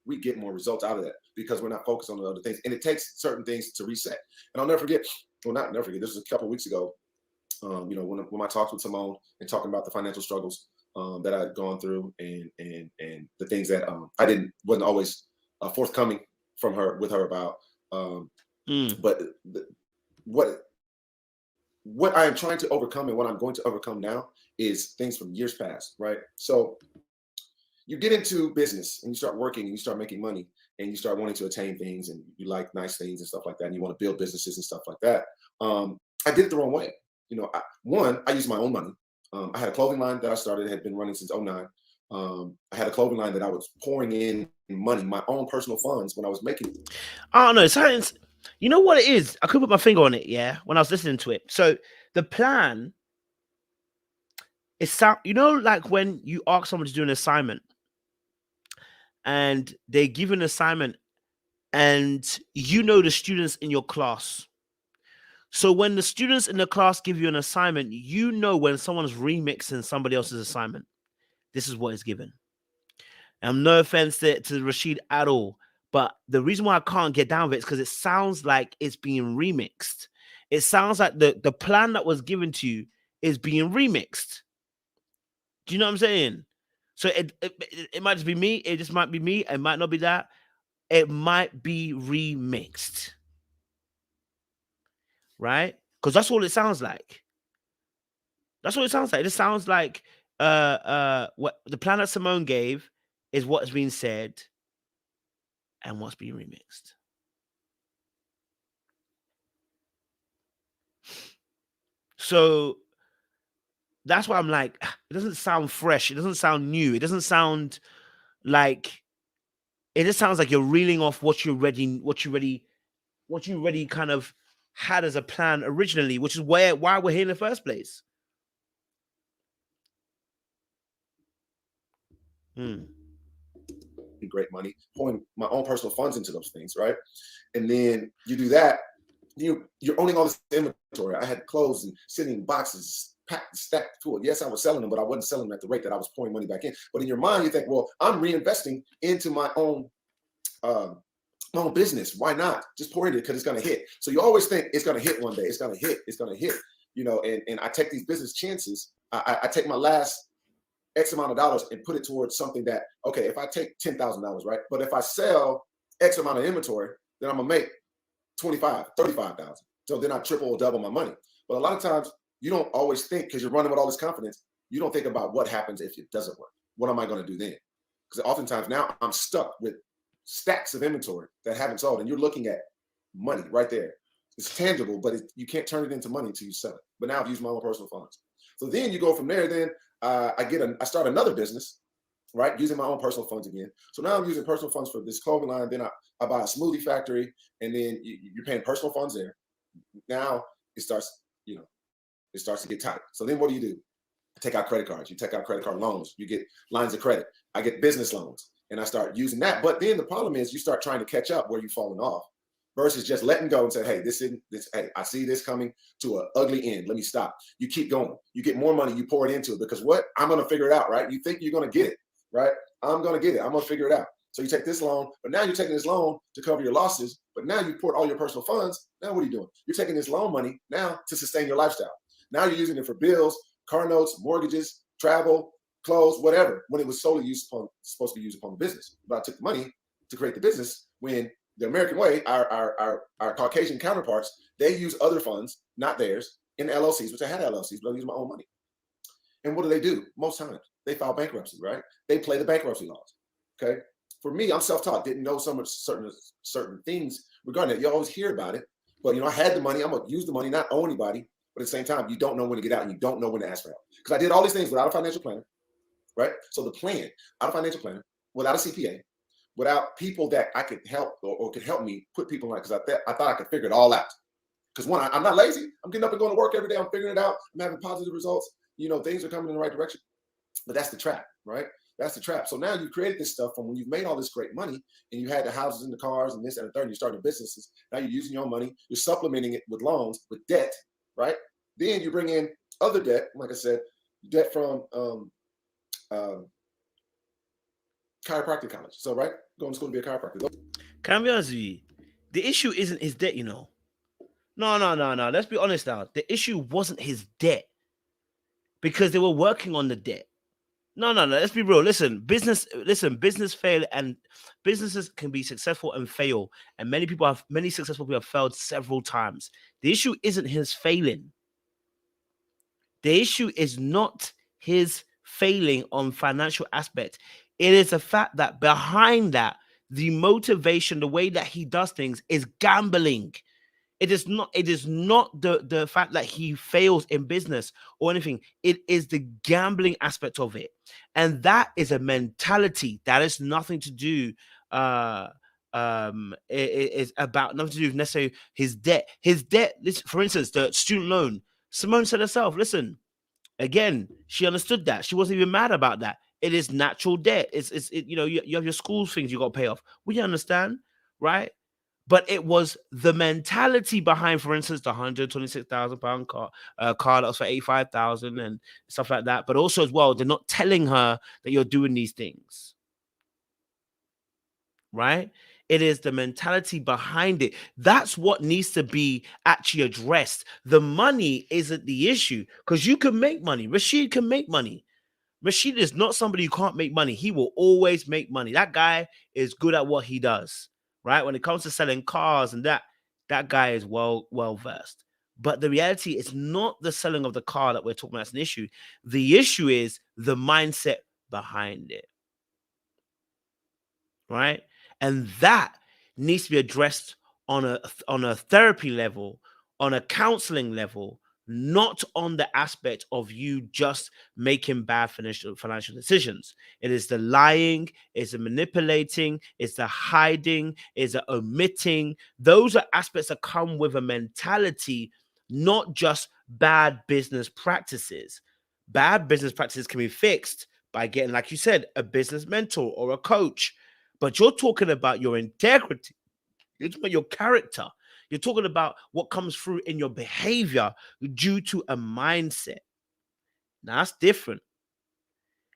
we get more results out of that because we're not focused on the other things. And it takes certain things to reset. And I'll never forget, well, not never forget, this was a couple of weeks ago, you know, when I talked with Symone and talking about the financial struggles that I'd gone through and the things that I wasn't always forthcoming with her about. But what I am trying to overcome and what I'm going to overcome now is things from years past, right? So you get into business and you start working and you start making money and you start wanting to attain things and you like nice things and stuff like that. And you want to build businesses and stuff like that. I did it the wrong way. You know, I used my own money. I had a clothing line that I started, had been running since 2009. I had a clothing line that I was pouring in money, my own personal funds when I was making. I don't know. Science. You know what it is? I could put my finger on it. Yeah, when I was listening to it. So the plan is sound. You know, like when you ask someone to do an assignment, and they give an assignment, and you know the students in your class. So when the students in the class give you an assignment, you know when someone's remixing somebody else's assignment. This is what is given. And no offense to Rasheed at all, but the reason why I can't get down with it is because it sounds like it's being remixed. It sounds like the plan that was given to you is being remixed. Do you know what I'm saying? So it might just be me. It just might be me. It might not be that. It might be remixed. Right? Because that's all it sounds like. That's what it sounds like. It sounds like what the plan that Symone gave is what's being said and what's being remixed. So that's why I'm like, it doesn't sound fresh. It doesn't sound new. It doesn't sound like, it just sounds like you're reeling off what you already kind of had as a plan originally, which is why we're here in the first place. Great money, pouring my own personal funds into those things, right? And then you do that, you're owning all this inventory. I had clothes and sitting in boxes, packed, stacked full. Yes, I was selling them, but I wasn't selling them at the rate that I was pouring money back in. But in your mind, you think, well, I'm reinvesting into my own business. Why not? Just pour into it because it's going to hit. So you always think it's going to hit one day. It's going to hit. It's going to hit. You know, and I take these business chances. I take my last X amount of dollars and put it towards something that, okay, if I take $10,000, right? But if I sell X amount of inventory, then I'm gonna make 25, 35,000. So then I triple or double my money. But a lot of times you don't always think, because you're running with all this confidence, you don't think about what happens if it doesn't work. What am I gonna do then? Because oftentimes now I'm stuck with stacks of inventory that haven't sold, and you're looking at money right there. It's tangible, but you can't turn it into money until you sell it. But now I've used my own personal funds. So then you go from there, then I start another business, right? Using my own personal funds again. So now I'm using personal funds for this clothing line. Then I buy a smoothie factory, and then you're paying personal funds there. Now it starts to get tight. So then what do? I take out credit cards. You take out credit card loans. You get lines of credit. I get business loans, and I start using that. But then the problem is you start trying to catch up where you've fallen off, versus just letting go and say, hey, hey, I see this coming to an ugly end. Let me stop. You keep going. You get more money, you pour it into it, because what? I'm going to figure it out, right? You think you're going to get it, right? I'm going to get it. I'm going to figure it out. So you take this loan, but now you're taking this loan to cover your losses, but now you poured all your personal funds. Now what are you doing? You're taking this loan money now to sustain your lifestyle. Now you're using it for bills, car notes, mortgages, travel, clothes, whatever, when it was solely supposed to be used upon the business. But I took the money to create the business when the American way, our Caucasian counterparts, they use other funds, not theirs, in LLCs, which I had LLCs, but I use my own money. And what do? Most times, they file bankruptcy, right? They play the bankruptcy laws, okay? For me, I'm self-taught, didn't know so much certain things regarding it. You always hear about it, but I had the money, I'm gonna use the money, not owe anybody, but at the same time, you don't know when to get out and you don't know when to ask for help. Because I did all these things without a financial planner, right? So the plan, out of financial planner, without a CPA, without people that I could help or could help me put people on, because I thought I could figure it all out. Because one, I'm not lazy. I'm getting up and going to work every day. I'm figuring it out. I'm having positive results. Things are coming in the right direction. But that's the trap, right? That's the trap. So now you've created this stuff from when you've made all this great money and you had the houses and the cars and this and the third, and you're starting businesses. Now you're using your own money. You're supplementing it with loans, with debt, right? Then you bring in other debt, like I said, debt from chiropractic college. So, right? Going to school to be a chiropractor. Can I be honest with you? The issue isn't his debt, No. Let's be honest now. The issue wasn't his debt, because they were working on the debt. No. Let's be real. Listen, business fail, and businesses can be successful and fail. And many successful people have failed several times. The issue isn't his failing. The issue is not his failing on financial aspect. It is the fact that behind that, the motivation, the way that he does things is gambling. It is not the fact that he fails in business or anything. It is the gambling aspect of it. And that is a mentality. That is nothing to do it is about nothing to do with necessarily his debt. His debt, this, for instance, the student loan. Symone said herself, listen, again, she understood that. She wasn't even mad about that. It is natural debt. You know, you have your school things you got to pay off. We understand, right? But it was the mentality behind, for instance, the £126,000 car that was for 85,000 and stuff like that. But also as well, they're not telling her that you're doing these things, right? It is the mentality behind it. That's what needs to be actually addressed. The money isn't the issue, because you can make money. Rasheed can make money. Rasheed is not somebody who can't make money. He will always make money. That guy is good at what he does, right? When it comes to selling cars and that guy is well versed. But the reality is not the selling of the car that we're talking about as an issue. The issue is the mindset behind it, right? And that needs to be addressed on a therapy level, on a counseling level, not on the aspect of you just making bad financial decisions. It is the lying, it's the manipulating, it's the hiding, it's the omitting. Those are aspects that come with a mentality, not just bad business practices. Bad business practices can be fixed by getting, like you said, a business mentor or a coach. But you're talking about your integrity. You're talking about your character. You're talking about what comes through in your behavior due to a mindset. Now, that's different.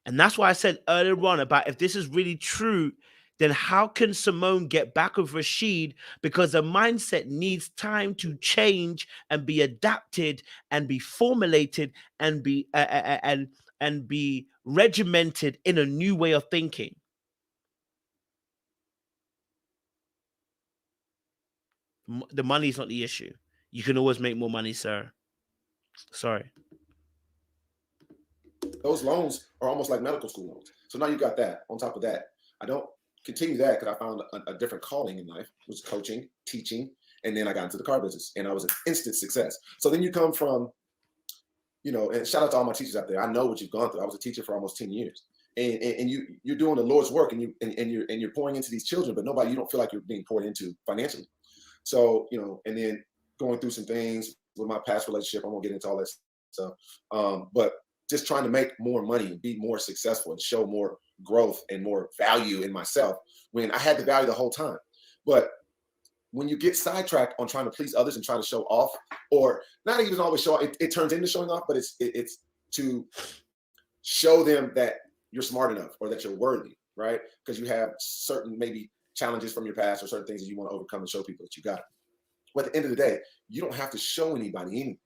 And that's why I said earlier on about if this is really true, then how can Symone get back with Rasheed? Because the mindset needs time to change and be adapted and be formulated and be regimented in a new way of thinking. The money is not the issue. You can always make more money, sir. Sorry. Those loans are almost like medical school loans. So now you got that. On top of that, I don't continue that because I found a different calling in life, which was coaching, teaching, and then I got into the car business, and I was an instant success. So then you come from, you know, and shout out to all my teachers out there. I know what you've gone through. I was a teacher for almost 10 years. And you're doing the Lord's work, and you're pouring into these children, but you don't feel like you're being poured into financially. So, you know, and then going through some things with my past relationship, I won't get into all that stuff. But just trying to make more money and be more successful and show more growth and more value in myself when I had the value the whole time. But when you get sidetracked on trying to please others and try to show off, or not even always show off, it turns into showing off, but it's to show them that you're smart enough or that you're worthy, right? Because you have certain maybe challenges from your past or certain things that you want to overcome and show people that you got it. But at the end of the day, you don't have to show anybody anything.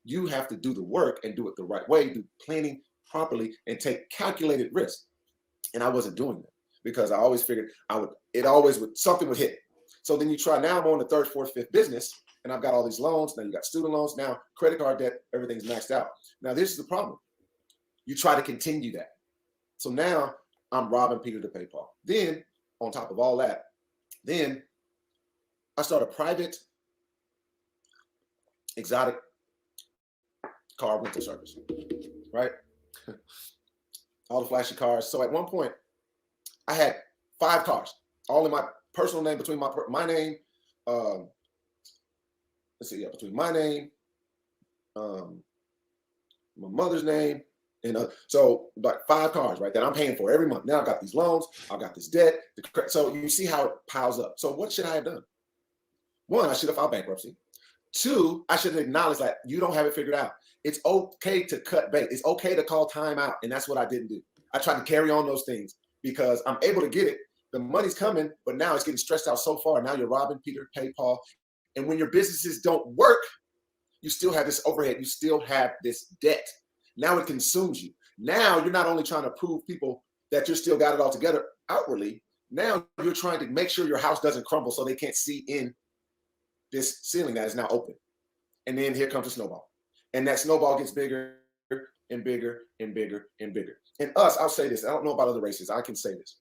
You have to do the work and do it the right way, do planning properly, and take calculated risks. And I wasn't doing that because I always figured something would hit. So then you try, now I'm on the third, fourth, fifth business, and I've got all these loans. Now you got student loans, now credit card debt, everything's maxed out. Now this is the problem. You try to continue that. So now I'm robbing Peter to pay Paul. Then on top of all that, then I start a private exotic car rental service, right? All the flashy cars. So at one point, I had 5 cars, all in my personal name, between my name, between my name, my mother's name, and so like 5 cars, right, that I'm paying for every month. Now I got these loans, I got this debt. So you see how it piles up. So what should I have done? 1, I should have filed bankruptcy. 2, I should have acknowledged that you don't have it figured out. It's okay to cut bait. It's okay to call time out. And that's what I didn't do. I tried to carry on those things because I'm able to get it. The money's coming, but now it's getting stretched out so far. Now you're robbing Peter, pay Paul. And when your businesses don't work, you still have this overhead. You still have this debt. Now it consumes you. Now you're not only trying to prove people that you still got it all together outwardly. Now you're trying to make sure your house doesn't crumble so they can't see in this ceiling that is now open. And then here comes a snowball. And that snowball gets bigger and bigger and bigger and bigger. And us, I'll say this, I don't know about other races, I can say this.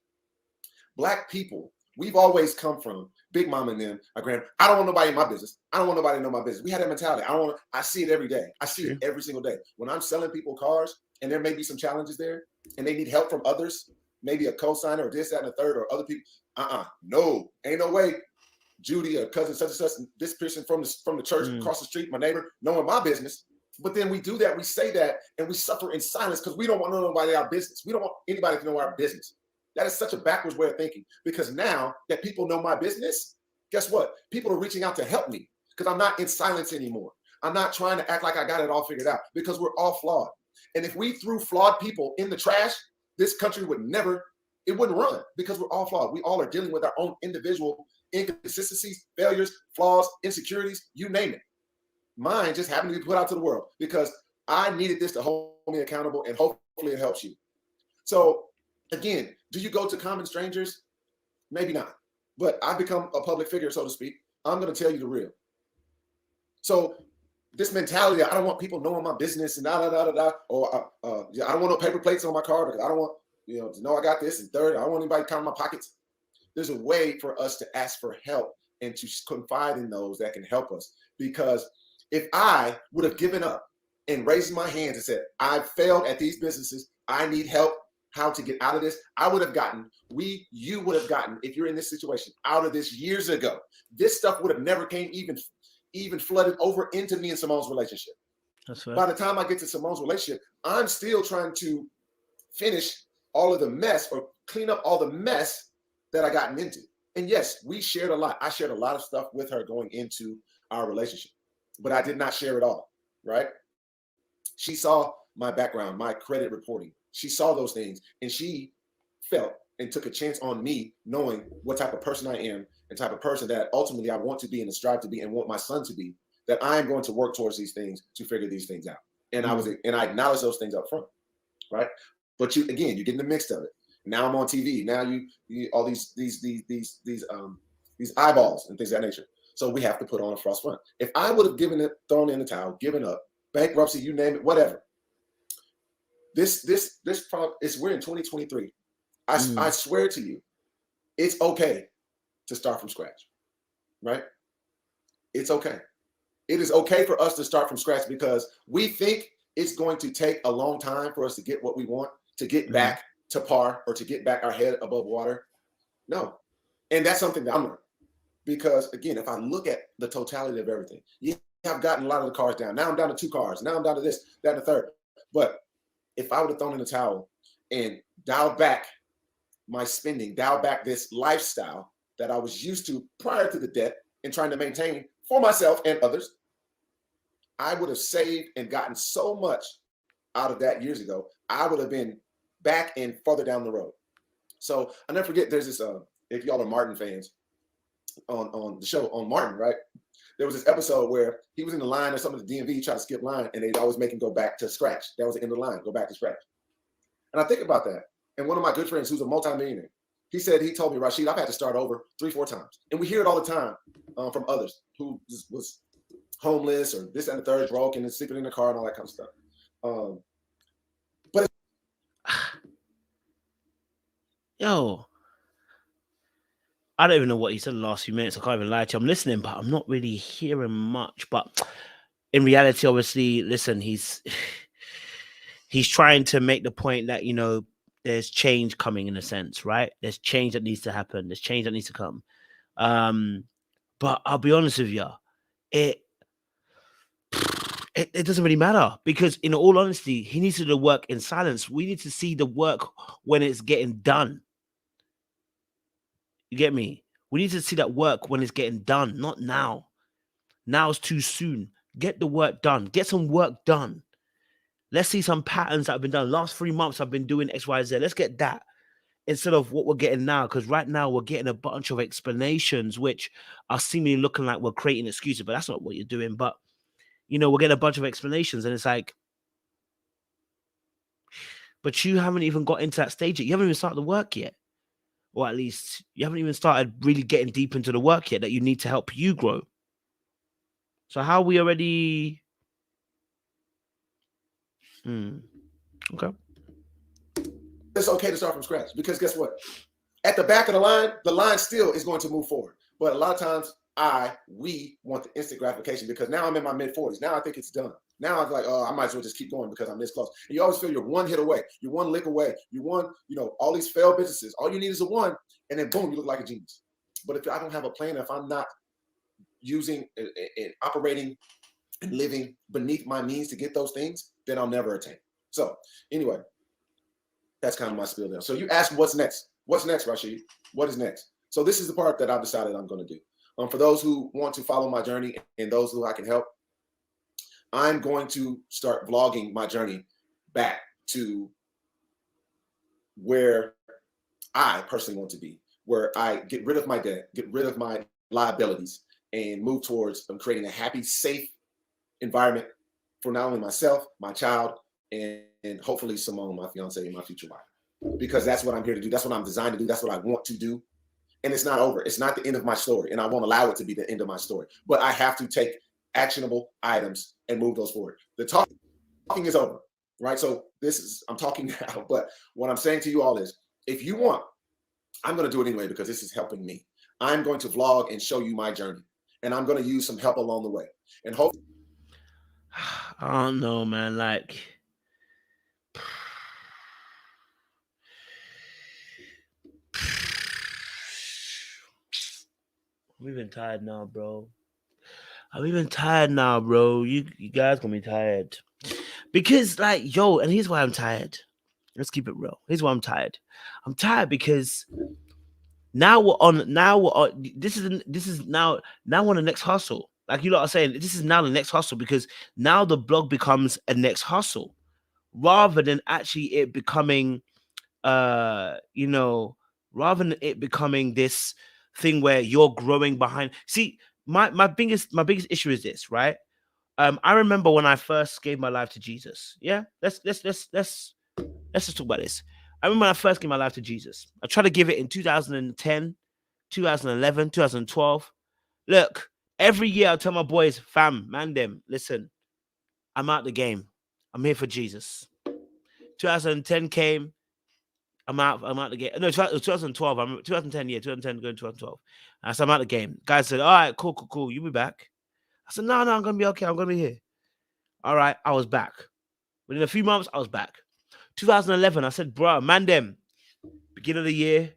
Black people, we've always come from Big Mama and them, my grandma, I don't want nobody in my business. I don't want nobody to know my business. We had that mentality. I see it every day. I see it every single day. When I'm selling people cars and there may be some challenges there and they need help from others, maybe a co-signer or this, that, and the third, or other people. No, ain't no way. Judy or cousin such and such, this person from the church across the street, my neighbor, knowing my business. But then we do that, we say that, and we suffer in silence because we don't want to know nobody our business. We don't want anybody to know our business. That is such a backwards way of thinking, because now that people know my business, guess what? People are reaching out to help me because I'm not in silence anymore. I'm not trying to act like I got it all figured out, because we're all flawed. And if we threw flawed people in the trash, this country would never, it wouldn't run, because we're all flawed. We all are dealing with our own individual inconsistencies, failures, flaws, insecurities, you name it. Mine just happened to be put out to the world because I needed this to hold me accountable, and hopefully it helps you. So again, do you go to common strangers? Maybe not, but I've become a public figure, so to speak. I'm going to tell you the real. So this mentality, I don't want people knowing my business and or I don't want no paper plates on my car because I don't want to know I got this, and third, I don't want anybody counting my pockets. There's a way for us to ask for help and to confide in those that can help us. Because if I would have given up and raised my hands and said, I've failed at these businesses, I need help, how to get out of this, I would have gotten, you would have gotten, if you're in this situation, out of this years ago. This stuff would have never came even flooded over into me and Symone's relationship. That's right. By the time I get to Symone's relationship, I'm still trying to finish all of the mess, or clean up all the mess that I gotten into. And yes, we shared a lot. I shared a lot of stuff with her going into our relationship, but I did not share it all, right? She saw my background, my credit reporting. She saw those things, and she felt and took a chance on me, knowing what type of person I am and type of person that ultimately I want to be and strive to be and want my son to be, that I am going to work towards these things to figure these things out. And I acknowledge those things up front, right? But you're getting the mix of it. Now I'm on TV. Now you all these eyeballs and things of that nature. So we have to put on a frost front. If I would have thrown in the towel, given up, bankruptcy, you name it, whatever. This problem is, we're in 2023. I swear to you, it's okay to start from scratch, right? It's okay. It is okay for us to start from scratch, because we think it's going to take a long time for us to get what we want, to get back to par, or to get back our head above water. No. And that's something that I'm learning. Because again, if I look at the totality of everything, I've gotten a lot of the cars down. Now I'm down to 2 cars. Now I'm down to this, that, and the third. But if I would have thrown in the towel and dialed back my spending, dialed back this lifestyle that I was used to prior to the debt and trying to maintain for myself and others, I would have saved and gotten so much out of that years ago. I would have been back and further down the road. So I never forget, there's this, if y'all are Martin fans, on the show on Martin, right? There was this episode where he was in the line or something at the DMV, tried to skip line, and they'd always make him go back to scratch. That was the end of the line, go back to scratch. And I think about that. And one of my good friends who's a multimillionaire, he told me, Rashid, I've had to start over 3-4 times. And we hear it all the time from others who was homeless or this and the third, broke and sleeping in the car and all that kind of stuff. But yo, I don't even know what he said in the last few minutes. I can't even lie to you. I'm listening, but I'm not really hearing much. But in reality, obviously, listen, he's trying to make the point that, there's change coming, in a sense, right? There's change that needs to happen. There's change that needs to come. But I'll be honest with you, it doesn't really matter, because in all honesty, he needs to do the work in silence. We need to see the work when it's getting done. You get me? We need to see that work when it's getting done, not now. Now is too soon. Get the work done. Get some work done. Let's see some patterns that have been done. Last 3 months, I've been doing X, Y, Z. Let's get that instead of what we're getting now. Because right now, we're getting a bunch of explanations, which are seemingly looking like we're creating excuses, but that's not what you're doing. But, we're getting a bunch of explanations, and it's like, but you haven't even got into that stage yet. You haven't even started the work yet. Or at least you haven't even started really getting deep into the work yet that you need to help you grow. So how are we already? Okay. It's okay to start from scratch, because guess what? At the back of the line still is going to move forward. But a lot of times we want the instant gratification because now I'm in my mid 40s. Now I think it's done. Now I'm like, oh, I might as well just keep going because I'm this close. And you always feel you're one hit away, you're one lick away, you won, all these failed businesses. All you need is a one, and then boom, you look like a genius. But if I don't have a plan, if I'm not using and operating and living beneath my means to get those things, then I'll never attain. So anyway, that's kind of my spiel there. So you asked what's next? What's next, Rasheed? What is next? So this is the part that I've decided I'm going to do. For those who want to follow my journey and those who I can help, I'm going to start vlogging my journey back to where I personally want to be, where I get rid of my debt, get rid of my liabilities, and move towards creating a happy, safe environment for not only myself, my child, and hopefully Symone, my fiance, and my future wife. Because that's what I'm here to do. That's what I'm designed to do. That's what I want to do. And it's not over. It's not the end of my story. And I won't allow it to be the end of my story. But I have to take actionable items and move those forward. The talking is over, right? So I'm talking now, but what I'm saying to you all is, if you want, I'm going to do it anyway because this is helping me. I'm going to vlog and show you my journey. And I'm going to use some help along the way. And hopefully. I don't know, man. Like, I'm even tired now, bro. You guys gonna be tired. Because, like, yo, and here's why I'm tired. Let's keep it real. Here's why I'm tired. I'm tired because now we're on. This is now on the next hustle. Like you lot are saying, this is now the next hustle because now the blog becomes a next hustle rather than actually it becoming, rather than it becoming this thing where you're growing behind. See, my biggest issue is this, right? I remember when I first gave my life to Jesus. Yeah, let's just talk about this. I remember when I first gave my life to Jesus. I tried to give it in 2010, 2011, 2012. Look, every year I tell my boys, fam, man, them, listen, I'm out the game. I'm here for Jesus. 2010 came. I'm out the game. No, 2012. I'm 2010. Yeah, 2010 going 2012. So I'm out the game. Guys said, all right, cool. You be back. I said, no, I'm gonna be okay. I'm gonna be here. All right, I was back. Within a few months, I was back. 2011, I said, bro, man, them. Beginning of the year,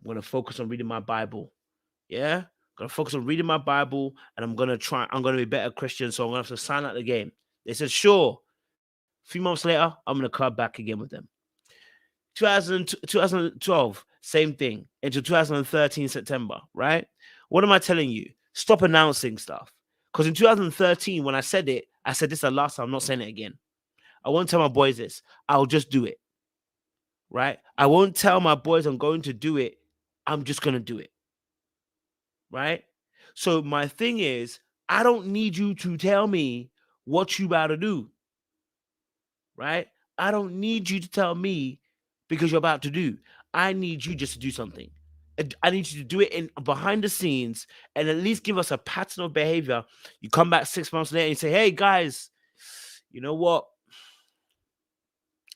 I'm gonna focus on reading my Bible. Yeah, I'm gonna focus on reading my Bible, and I'm gonna be a better Christian. So I'm gonna have to sign out the game. They said, sure. A few months later, I'm gonna come back again with them. 2012, same thing. Into 2013 September, right? What am I telling you? Stop announcing stuff. Because in 2013, when I said it, I said this is the last time. I'm not saying it again. I won't tell my boys this. I'll just do it. Right? I won't tell my boys I'm going to do it. I'm just going to do it. Right? So my thing is, I don't need you to tell me what you about to do. Right? I don't need you to tell me because you're about to do. I need you just to do something. I need you to do it in behind the scenes and at least give us a pattern of behavior. You come back 6 months later and you say, hey guys, you know what?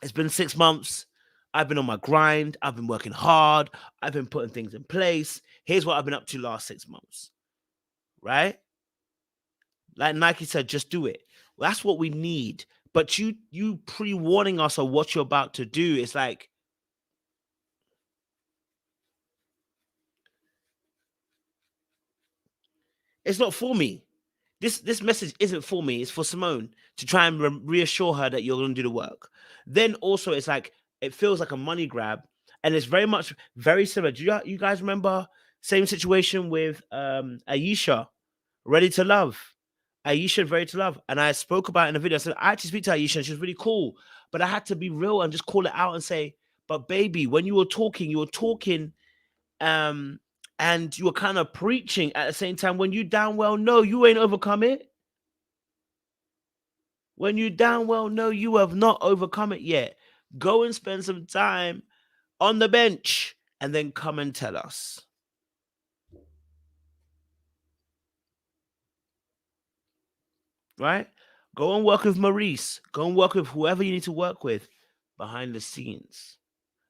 It's been 6 months. I've been on my grind. I've been working hard. I've been putting things in place. Here's what I've been up to last 6 months. Right? Like Nike said, just do it. Well, that's what we need. But you pre-warning us of what you're about to do. It's like, it's not for me. This message isn't for me. It's for Symone to try and reassure her that you're going to do the work. Then also, it's like, it feels like a money grab. And it's very similar. Do you guys remember same situation with Aisha, Ready to Love? Aisha, Ready to Love. And I spoke about it in a video. I said, I actually speak to Aisha and she's really cool. But I had to be real and just call it out and say, but baby, when you were talking, and you were kind of preaching at the same time when you damn well know you ain't overcome it. When you damn well know you have not overcome it yet. Go and spend some time on the bench and then come and tell us. Right? Go and work with Maurice. Go and work with whoever you need to work with behind the scenes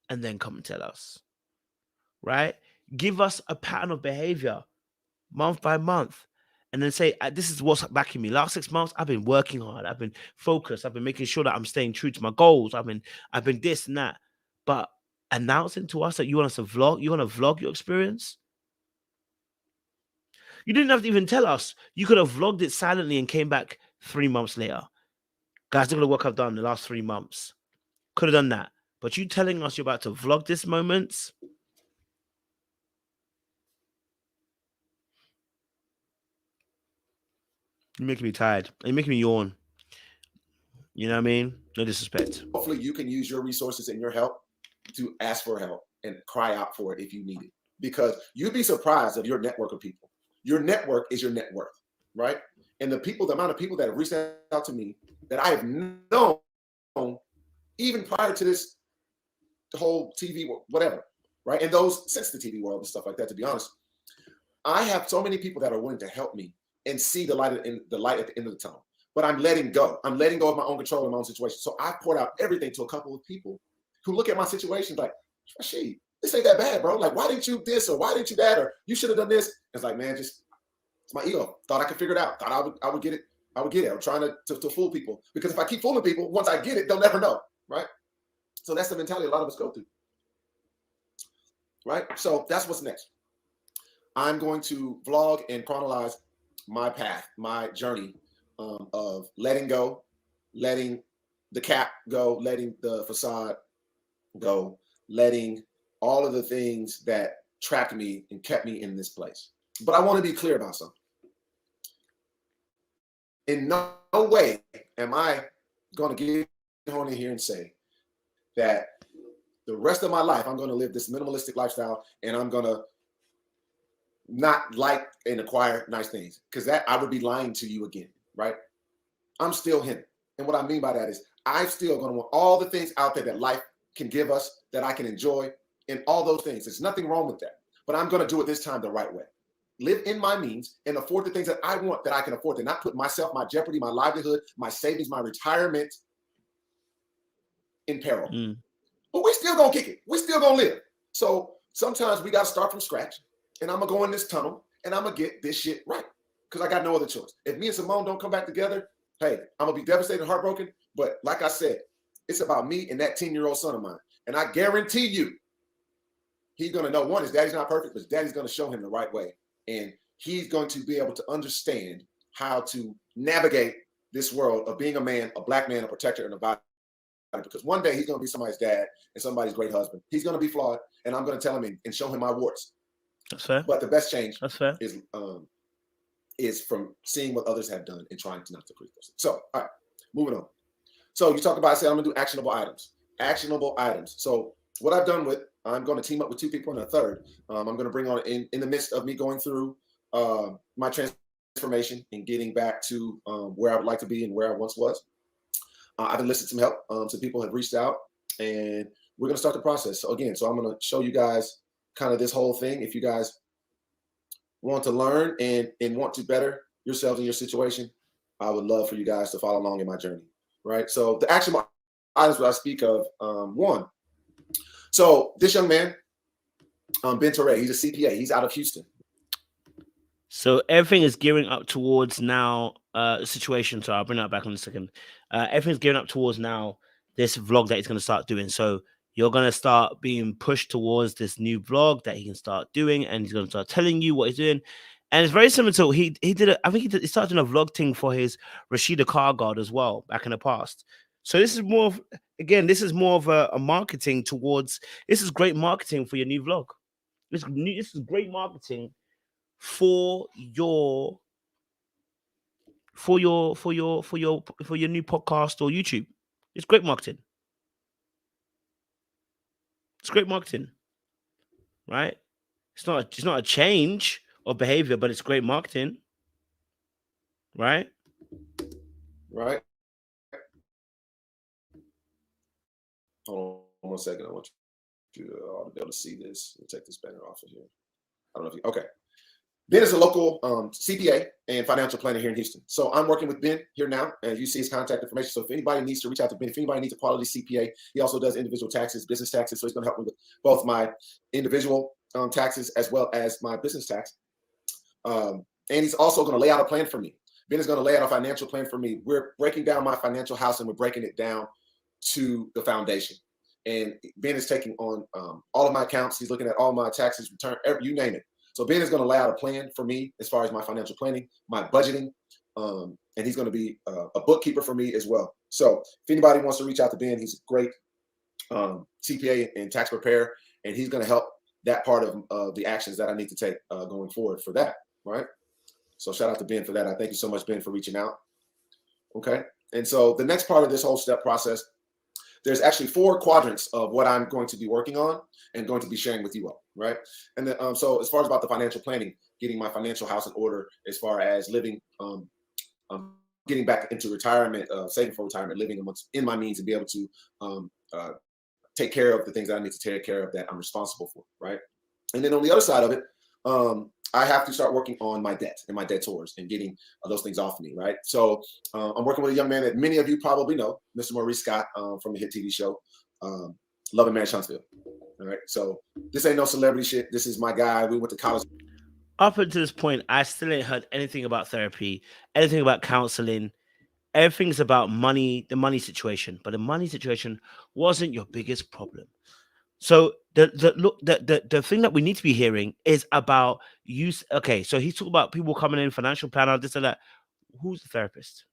and then come and tell us. Right? Give us a pattern of behavior. month by month, and then say, this is what's backing me. Last 6 months, I've been working hard. I've been focused. I've been making sure that I'm staying true to my goals. I've been this and that. But announcing to us that you want us to vlog, you want to vlog your experience. You didn't have to even tell us. You could have vlogged it silently and came back 3 months later. Guys, look at the work I've done in the last 3 months. Could have done that. But you telling us you're about to vlog this moment, you're making me tired. You're making me yawn. You know what I mean? No disrespect. Hopefully you can use your resources and your help to ask for help and cry out for it if you need it. Because you'd be surprised of your network of people. Your network is your net worth, right? And the amount of people that have reached out to me that I have known even prior to this whole TV, whatever, right? And those since the TV world and stuff like that, to be honest, I have so many people that are willing to help me and see the light at the end of the tunnel. But I'm letting go. I'm letting go of my own control in my own situation. So I poured out everything to a couple of people who look at my situation like, Rasheed, this ain't that bad, bro. Like, why didn't you this or why didn't you that or you should have done this? It's like, man, it's my ego. Thought I could figure it out. Thought I would get it. I would get it. I'm trying to fool people because if I keep fooling people, once I get it, they'll never know, right? So that's the mentality a lot of us go through, right? So that's what's next. I'm going to vlog and chronologize my path, my journey of letting go, letting the cap go, letting the facade go, letting all of the things that trapped me and kept me in this place. But I want to be clear about something. In no way am I going to get on in here and say that the rest of my life I'm going to live this minimalistic lifestyle and I'm going to not like and acquire nice things, because that I would be lying to you again, right? I'm still him. And what I mean by that is I'm still going to want all the things out there that life can give us, that I can enjoy, and all those things. There's nothing wrong with that. But I'm going to do it this time the right way. Live in my means and afford the things that I want, that I can afford, to not put myself, my jeopardy, my livelihood, my savings, my retirement in peril. But we still going to kick it. We still going to live. So sometimes we got to start from scratch. And I'm going to go in this tunnel and I'm going to get this shit right, because I got no other choice. If me and Symone don't come back together, hey, I'm going to be devastated and heartbroken. But like I said, it's about me and that 10-year-old son of mine. And I guarantee you, he's going to know, one, his daddy's not perfect, but his daddy's going to show him the right way. And he's going to be able to understand how to navigate this world of being a man, a black man, a protector, and a body. Because one day he's going to be somebody's dad and somebody's great husband. He's going to be flawed, and I'm going to tell him and show him my warts. That's fair. But the best change is from seeing what others have done and trying to not to repeat those. So, all right, moving on. So you talk about, I said, I'm going to do actionable items. Actionable items. So what I've done with, I'm going to team up with 2 people and a third. I'm going to bring on in the midst of me going through my transformation and getting back to where I would like to be and where I once was. I've enlisted some help. Some people have reached out, and we're going to start the process. So again, I'm going to show you guys kind of this whole thing. If you guys want to learn and want to better yourselves in your situation, I would love for you guys to follow along in my journey, right? So the actionable items that I speak of, one. So this young man, Ben Torre, he's a CPA. He's out of Houston. So everything is gearing up towards now situation. So I'll bring that back in a second. Everything's gearing up towards now this vlog that he's going to start doing. So you're going to start being pushed towards this new vlog that he can start doing, and he's going to start telling you what he's doing. And it's very similar to he did it. I think he started doing a vlog thing for his Rasheed car guard as well back in the past. So this is more of, again, this is more of a marketing towards, this is great marketing for your new vlog. This is great marketing for your new podcast or YouTube. It's great marketing. It's great marketing, right? It's not a change of behavior, but it's great marketing, right? Right. Hold on 1 second. I want you to all to be able to see this. Let me take this banner off of here. I don't know if you, okay. Ben is a local CPA and financial planner here in Houston. So I'm working with Ben here now, and you see his contact information. So if anybody needs to reach out to Ben, if anybody needs a quality CPA, he also does individual taxes, business taxes. So he's going to help me with both my individual taxes as well as my business tax. And he's also going to lay out a plan for me. Ben is going to lay out a financial plan for me. We're breaking down my financial house and we're breaking it down to the foundation. And Ben is taking on all of my accounts. He's looking at all my taxes, return, you name it. So Ben is going to lay out a plan for me as far as my financial planning, my budgeting, and he's going to be a bookkeeper for me as well. So if anybody wants to reach out to Ben, he's a great CPA and tax preparer, and he's going to help that part of the actions that I need to take going forward for that, right? So shout out to Ben for that. I thank you so much, Ben, for reaching out. Okay. And so the next part of this whole step process, there's actually 4 quadrants of what I'm going to be working on and going to be sharing with you all, right? And then, so as far as about the financial planning, getting my financial house in order, as far as living, getting back into retirement, saving for retirement, living in my means, and be able to take care of the things that I need to take care of that I'm responsible for, right? And then on the other side of it, I have to start working on my debt and my debtors and getting those things off me, right? So I'm working with a young man that many of you probably know, Mr. Maurice Scott from the hit TV show, Love and Marriage Huntsville. All right, so this ain't no celebrity shit. This is my guy. We went to college. Up until this point, I still ain't heard anything about therapy, anything about counseling. Everything's about money, the money situation. But the money situation wasn't your biggest problem. So the thing that we need to be hearing is about use. Okay, so he's talking about people coming in, financial planner, this and that. Who's the therapist?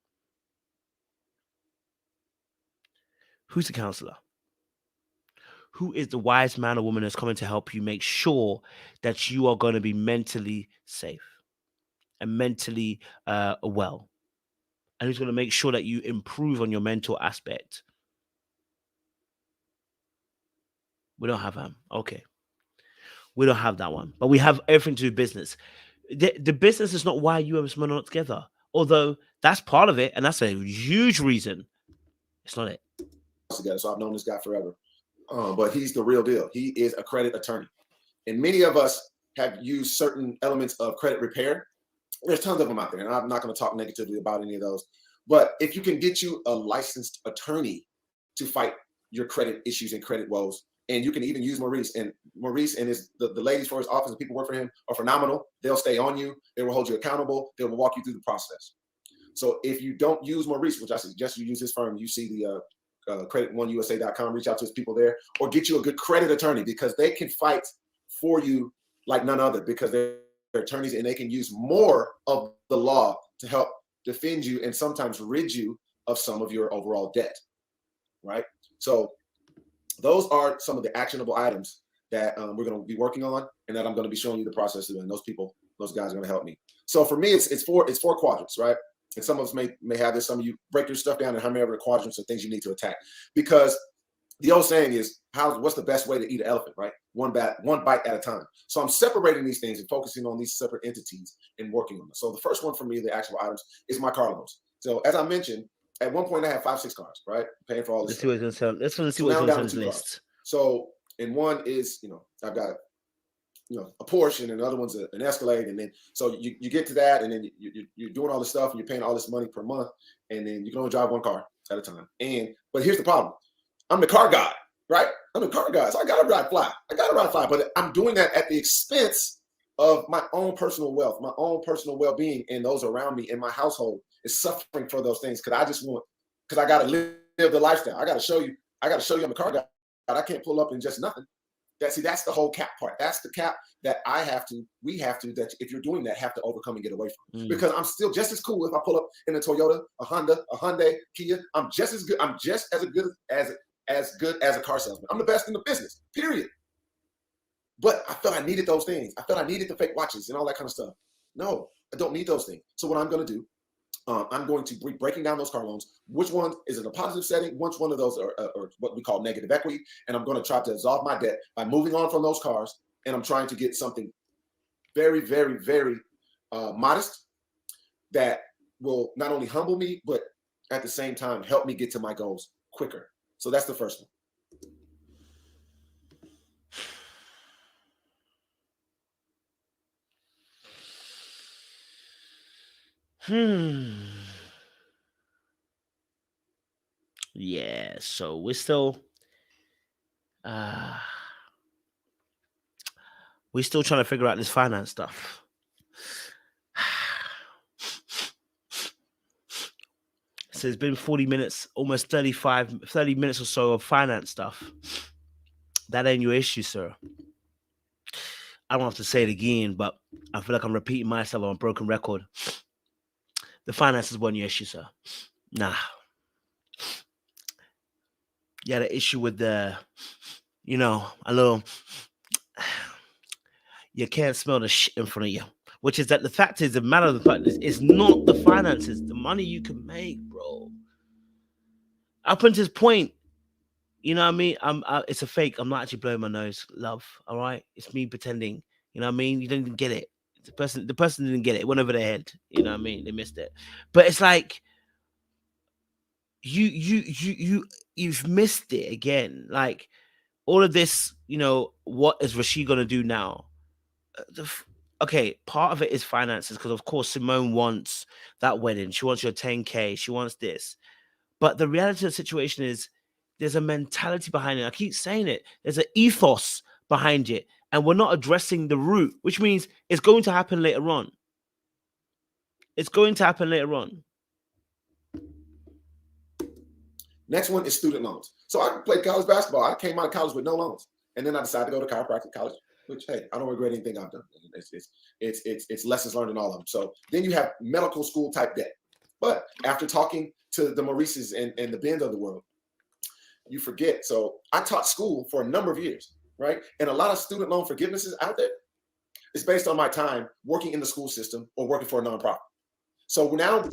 Who's the counselor? Who is the wise man or woman that's coming to help you make sure that you are going to be mentally safe and mentally well? And who's going to make sure that you improve on your mental aspect? We don't have him. Okay. We don't have that one. But we have everything to do with business. The business is not why you and Symone are not together. Although that's part of it, and that's a huge reason. It's not it. Together, so I've known this guy forever. But he's the real deal. He is a credit attorney. And many of us have used certain elements of credit repair. There's tons of them out there, and I'm not going to talk negatively about any of those. But if you can get you a licensed attorney to fight your credit issues and credit woes, and you can even use Maurice and the ladies for his office and people work for him are phenomenal. They'll stay on you. They will hold you accountable. They will walk you through the process. So if you don't use Maurice, which I suggest you use his firm, you see the credit1usa.com, reach out to his people there, or get you a good credit attorney, because they can fight for you like none other, because they're attorneys and they can use more of the law to help defend you and sometimes rid you of some of your overall debt, right? So those are some of the actionable items that we're going to be working on, and that I'm going to be showing you the process of, and those guys are going to help me. So for me, it's four quadrants, right? And some of us may have this. Some of you break your stuff down in how many other quadrants of things you need to attack, because the old saying is, what's the best way to eat an elephant, right? One bite at a time. So I'm separating these things and focusing on these separate entities and working on them. So the first one for me, the actual items, is my car loans. So as I mentioned, at one point I had 5-6 cars, right? Paying for all this. Let's see what it's going to Let's see what's on this list. So, and one is, I've got, a Porsche, and another one's an Escalade, and then so you get to that, and then you're doing all this stuff, and you're paying all this money per month, and then you can only drive one car at a time. But here's the problem: I'm the car guy, right? I'm the car guy, so I gotta ride fly. But I'm doing that at the expense of my own personal wealth, my own personal well-being, and those around me in my household is suffering for those things because I gotta live the lifestyle. I gotta show you I'm a car guy. I can't pull up in just nothing. That's the whole cap part. That's the cap that that if you're doing that, have to overcome and get away from. Because I'm still just as cool if I pull up in a Toyota, a Honda, a Hyundai, Kia. I'm just as good. I'm just as good as a car salesman. I'm the best in the business, period. But I felt I needed those things. I felt I needed the fake watches and all that kind of stuff. No, I don't need those things. So what I'm going to do, I'm going to be breaking down those car loans. Which one is in a positive setting? Which one of those are what we call negative equity? And I'm going to try to absolve my debt by moving on from those cars. And I'm trying to get something very, very, very modest that will not only humble me, but at the same time help me get to my goals quicker. So that's the first one. Yeah, so we're still trying to figure out this finance stuff. So it's been 40 minutes, almost 30 minutes or so of finance stuff. That ain't your issue, sir. I don't have to say it again, but I feel like I'm repeating myself on a broken record. The finances weren't your issue, sir. Nah. You had an issue with the, you know, a little, you can't smell the shit in front of you. Which is that the fact is, the matter of the fact is, it's not the finances, the money you can make, bro. Up until this point, you know what I mean? It's a fake. I'm not actually blowing my nose, love. All right, it's me pretending. You know what I mean? You didn't get it. The person didn't get it. It went over their head. You know what I mean? They missed it. But it's like you've missed it again. Like all of this. You know, what is Rasheed gonna do now? Okay, part of it is finances because of course Symone wants that wedding. She wants your 10K. She wants this. But the reality of the situation is there's a mentality behind it. I keep saying it. There's an ethos behind it. And we're not addressing the root, which means it's going to happen later on. It's going to happen later on. Next one is student loans. So I played college basketball. I came out of college with no loans. And then I decided to go to chiropractic college, which, hey, I don't regret anything I've done. It's lessons learned in all of them. So then you have medical school type debt. But after talking to the Maurices and the Bens of the world, you forget. So I taught school for a number of years, right? And a lot of student loan forgivenesses out there is based on my time working in the school system or working for a nonprofit. So now,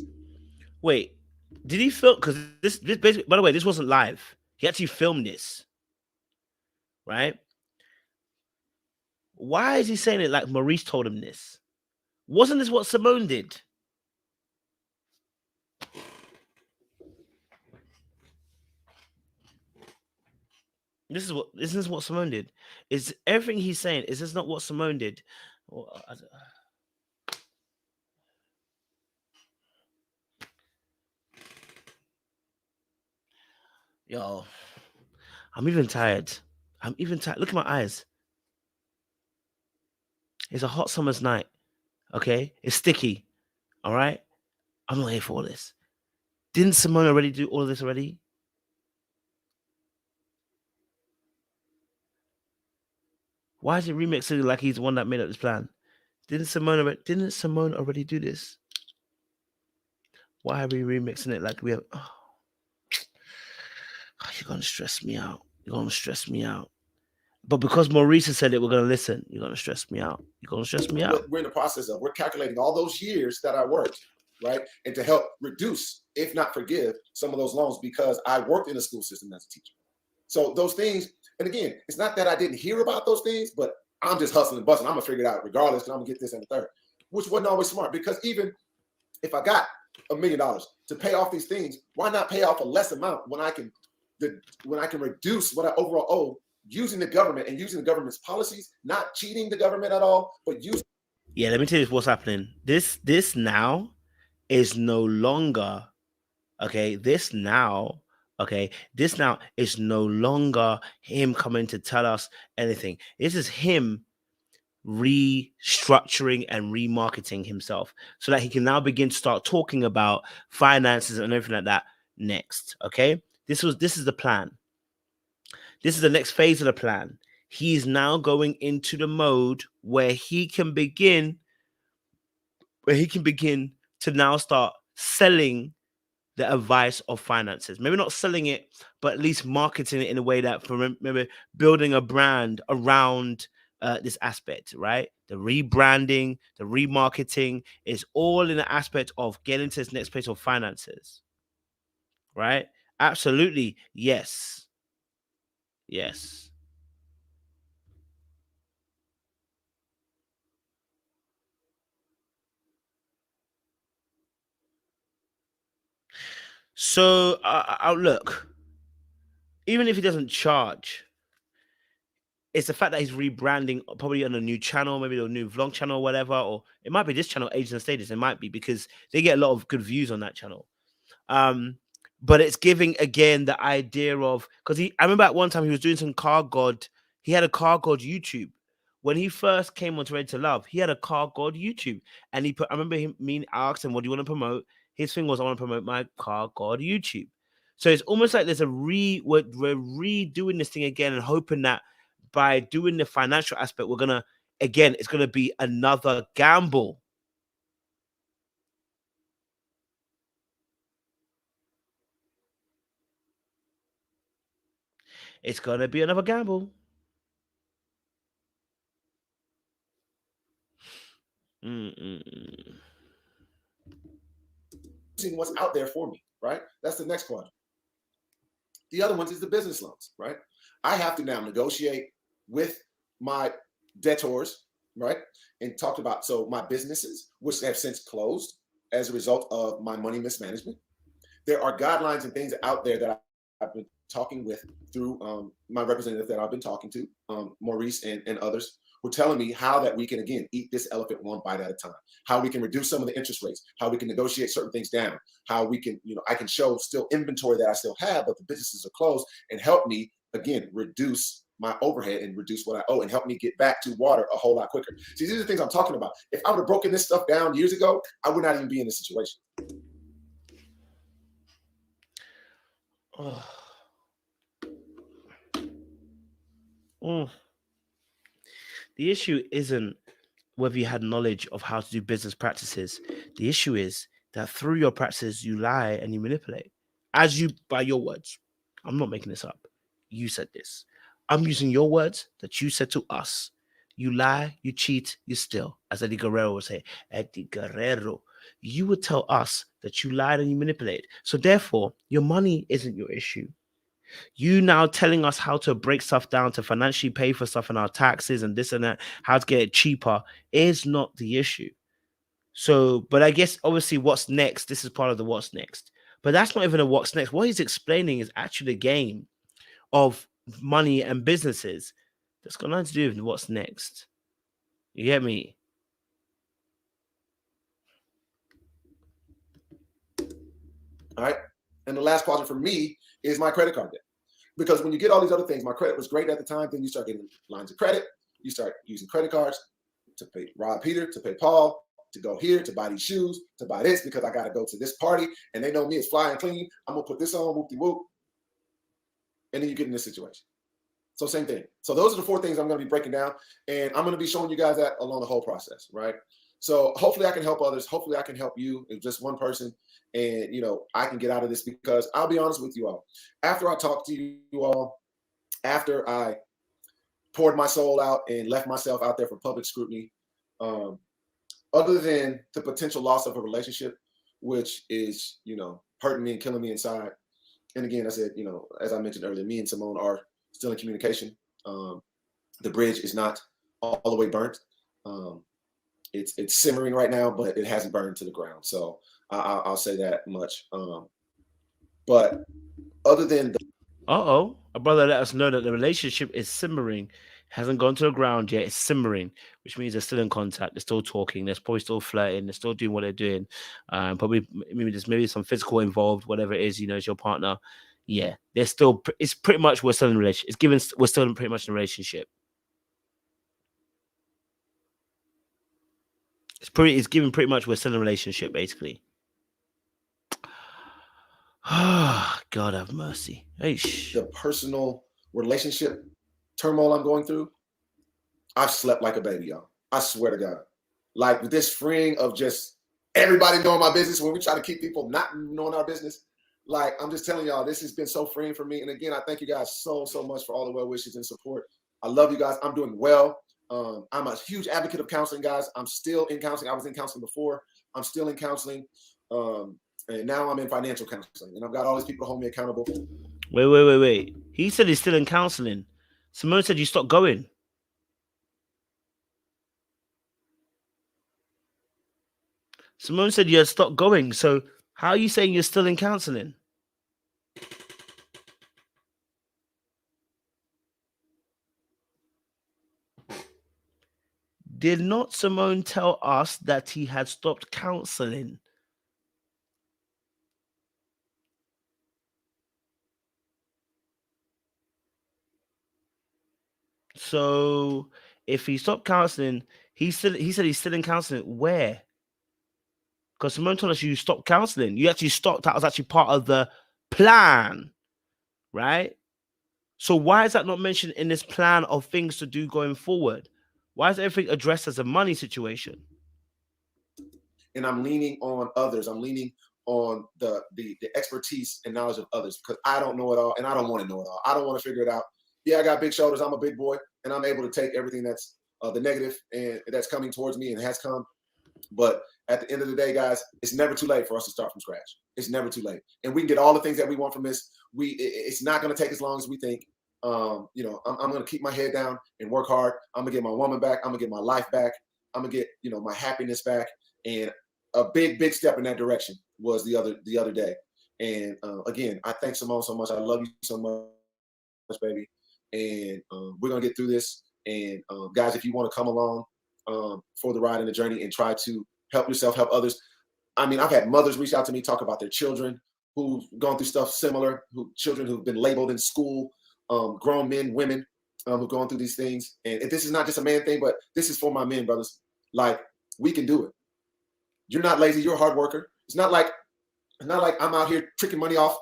wait, did he film? Because this basically, by the way, this wasn't live. He actually filmed this, right? Why is he saying it like Maurice told him this? Wasn't this what Symone did? This is what Symone did. Is everything he's saying, is this not what Symone did? Yo, I'm even tired. Look at my eyes. It's a hot summer's night. Okay? It's sticky. All right? I'm not here for all this. Didn't Symone already do all of this already? Why is he remixing it like he's the one that made up this plan? Didn't Symone already do this? Why are we remixing it like we have? Oh, you're gonna stress me out. You're gonna stress me out. But because Maurice said it, we're gonna listen. You're gonna stress me out. You're gonna stress me out. We're in the process of calculating all those years that I worked, right, and to help reduce, if not forgive, some of those loans because I worked in the school system as a teacher. So those things. And again, it's not that I didn't hear about those things, but I'm just hustling and busting. I'm gonna figure it out regardless, because I'm gonna get this in the third, which wasn't always smart. Because even if I got $1 million to pay off these things, why not pay off a less amount when I can reduce what I overall owe using the government and using the government's policies, not cheating the government at all, but using. Yeah, let me tell you what's happening. This now is no longer okay. This now is no longer him coming to tell us anything. This is him restructuring and remarketing himself so that he can now begin to start talking about finances and everything like that next. Okay, this is the plan. This is the next phase of the plan. He is now going into the mode where he can begin to now start selling the advice of finances. Maybe not selling it, but at least marketing it in a way that, for maybe building a brand around this aspect, right? The rebranding, the remarketing is all in the aspect of getting to this next place of finances, right? Absolutely, yes. Yes. So, look, even if he doesn't charge, it's the fact that he's rebranding probably on a new channel, maybe a new vlog channel or whatever, or it might be this channel, Agents and Status. It might be because they get a lot of good views on that channel. But it's giving again the idea of, because I remember at one time he was doing some car god. He had a car god YouTube. When he first came onto Ready to Love, he had a car god YouTube, and I remember me asking, "What do you want to promote?" his thing was, I want to promote my car god YouTube. So it's almost like there's we're redoing this thing again and hoping that by doing the financial aspect, it's gonna be another gamble. It's gonna be another gamble. Seeing what's out there for me, right? That's the next quadrant. The other ones is the business loans, right? I have to now negotiate with my debtors, right? And talked about, so my businesses, which have since closed as a result of my money mismanagement. There are guidelines and things out there that I've been talking with through my representative that I've been talking to, Maurice and others, were telling me how that we can, again, eat this elephant one bite at a time, how we can reduce some of the interest rates, how we can negotiate certain things down, how we can, I can show still inventory that I still have, but the businesses are closed, and help me, again, reduce my overhead and reduce what I owe and help me get back to water a whole lot quicker. See, these are the things I'm talking about. If I would have broken this stuff down years ago, I would not even be in this situation. Oh. The issue isn't whether you had knowledge of how to do business practices. The issue is that through your practices, you lie and you manipulate. By your words. I'm not making this up. You said this. I'm using your words that you said to us. You lie, you cheat, you steal. As Eddie Guerrero would say, Eddie Guerrero. You would tell us that you lied and you manipulated. So therefore, your money isn't your issue. You now telling us how to break stuff down to financially pay for stuff and our taxes and this and that, how to get it cheaper, is not the issue. So, but I guess obviously what's next, this is part of the what's next. But that's not even a what's next. What he's explaining is actually a game of money and businesses that's got nothing to do with what's next. You get me? All right. And the last quadrant for me is my credit card debt. Because when you get all these other things, my credit was great at the time, then you start getting lines of credit, you start using credit cards to pay Rob Peter, to pay Paul, to go here, to buy these shoes, to buy this, because I got to go to this party, and they know me as fly and clean. I'm going to put this on, whoop-de-whoop. And then you get in this situation. So same thing. So those are the 4 things I'm going to be breaking down, and I'm going to be showing you guys that along the whole process, right? So hopefully I can help others. Hopefully I can help you, if just one person, and I can get out of this, because I'll be honest with you all. After I talked to you all, after I poured my soul out and left myself out there for public scrutiny, other than the potential loss of a relationship, which is, hurting me and killing me inside. And again, I said, as I mentioned earlier, me and Symone are still in communication. The bridge is not all the way burnt. It's simmering right now, but it hasn't burned to the ground. So I'll say that much. But other than a brother let us know that the relationship is simmering, hasn't gone to the ground yet. It's simmering, which means they're still in contact. They're still talking. They're probably still flirting. They're still doing what they're doing. Probably maybe some physical involved, whatever it is. It's your partner. Yeah, they're still. It's pretty much we're still in a relationship. We're still pretty much in a relationship. It's given pretty much we're still in a relationship, basically. God have mercy. The personal relationship turmoil I'm going through, I've slept like a baby, y'all. I swear to God. Like, with this freeing of just everybody knowing my business, when we try to keep people not knowing our business, like, I'm just telling y'all, this has been so freeing for me. And again, I thank you guys so much for all the well wishes and support. I love you guys. I'm doing well. I'm a huge advocate of counseling, guys. I'm still in counseling. I was in counseling before. I'm still in counseling. And now I'm in financial counseling. And I've got all these people to hold me accountable. Wait. He said he's still in counseling. Symone said you stopped going. Symone said you had stopped going. So how are you saying you're still in counseling? Did not Symone tell us that he had stopped counseling? So if he stopped counseling, he said he's still in counseling. Where? Because Symone told us you stopped counseling. You actually stopped. That was actually part of the plan, right? So why is that not mentioned in this plan of things to do going forward? Why is everything addressed as a money situation? And I'm leaning on others. I'm leaning on the expertise and knowledge of others, because I don't know it all and I don't want to know it all. I don't want to figure it out. Yeah, I got big shoulders. I'm a big boy, and I'm able to take everything that's the negative and that's coming towards me and has come. But at the end of the day, guys, it's never too late for us to start from scratch. It's never too late, and we can get all the things that we want from this. It's not going to take as long as we think. I'm going to keep my head down and work hard. I'm going to get my woman back. I'm going to get my life back. I'm going to get my happiness back. And a big step in that direction was the other day. And again, I thank Symone so much. I love you so much, baby. And we're going to get through this. And guys, if you want to come along for the ride and the journey and try to help yourself, help others. I mean, I've had mothers reach out to me, talk about their children who've gone through stuff similar, children who've been labeled in school, grown men, women who've gone through these things. And this is not just a man thing, but this is for my men, brothers. Like, we can do it. You're not lazy. You're a hard worker. It's not like I'm out here tricking money off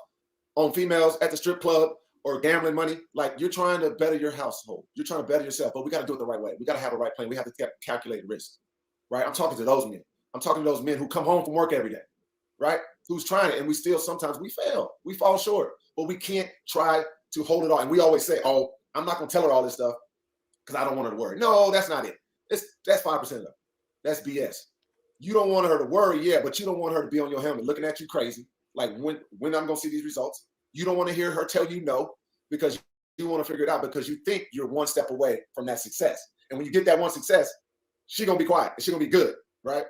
on females at the strip club or gambling money. Like, you're trying to better your household. You're trying to better yourself, but we got to do it the right way. We got to have a right plan. We have to calculate risk, right? I'm talking to those men. I'm talking to those men who come home from work every day, right? Who's trying it, and we still sometimes we fail. We fall short, but we can't try to hold it all. And we always say, "Oh, I'm not going to tell her all this stuff because I don't want her to worry." No, that's not it. That's 5% of it. That's BS. You don't want her to worry, yeah, but you don't want her to be on your helmet looking at you crazy. Like, when I'm going to see these results. You don't want to hear her tell you no, because you want to figure it out, because you think you're one step away from that success. And when you get that one success, she's going to be quiet. She's going to be good, right?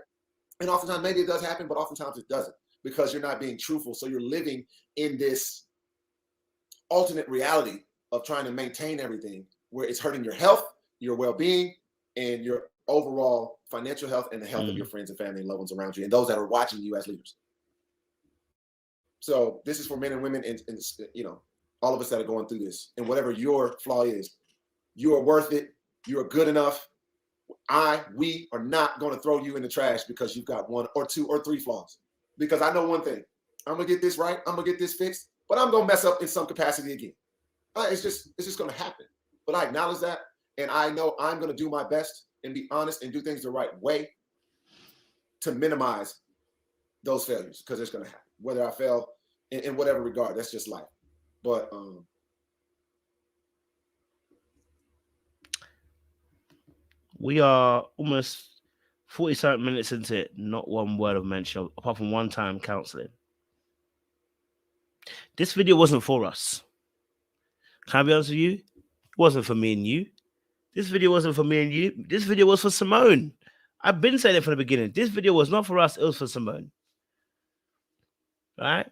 And oftentimes maybe it does happen, but oftentimes it doesn't, because you're not being truthful. So you're living in this alternate reality of trying to maintain everything, where it's hurting your health, your well-being, and your overall financial health, and the health of your friends and family and loved ones around you, and those that are watching you as leaders. So this is for men and women, and all of us that are going through this. And whatever your flaw is, you are worth it. You are good enough. We are not going to throw you in the trash because you've got 1 or 2 or 3 flaws. Because I know one thing: I'm gonna get this right. I'm gonna get this fixed, but I'm gonna mess up in some capacity again. It's just gonna happen. But I acknowledge that, and I know I'm gonna do my best and be honest and do things the right way to minimize those failures, because it's gonna happen. Whether I fail in whatever regard, that's just life. But we are almost 47 minutes into it, not one word of mention, apart from one time counseling. This video wasn't for us. Can I be honest with you? It wasn't for me and you. This video wasn't for me and you. This video was for Symone. I've been saying it from the beginning. This video was not for us. It was for Symone. Right?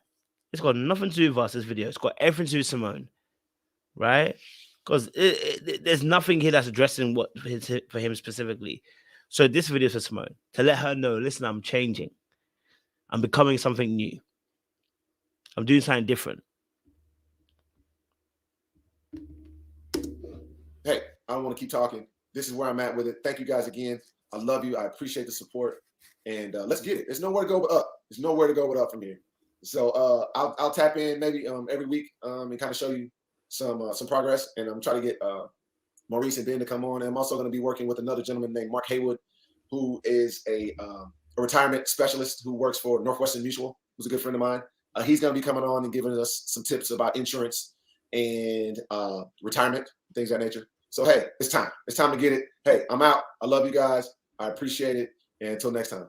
It's got nothing to do with us, this video. It's got everything to do with Symone. Right? Because there's nothing here that's addressing what for him specifically. So this video is for Symone, to let her know, listen, I'm changing. I'm becoming something new. I'm doing something different. Hey, I don't want to keep talking. This is where I'm at with it. Thank you guys again. I love you. I appreciate the support. And let's get it. There's nowhere to go but up. There's nowhere to go but up from here. So I'll tap in maybe every week and kind of show you some progress. And I'm trying to get Maurice and Ben to come on. And I'm also going to be working with another gentleman named Mark Haywood, who is a retirement specialist who works for Northwestern Mutual, who's a good friend of mine. He's going to be coming on and giving us some tips about insurance and retirement, things of that nature. So, hey, it's time. It's time to get it. Hey, I'm out. I love you guys. I appreciate it. And until next time.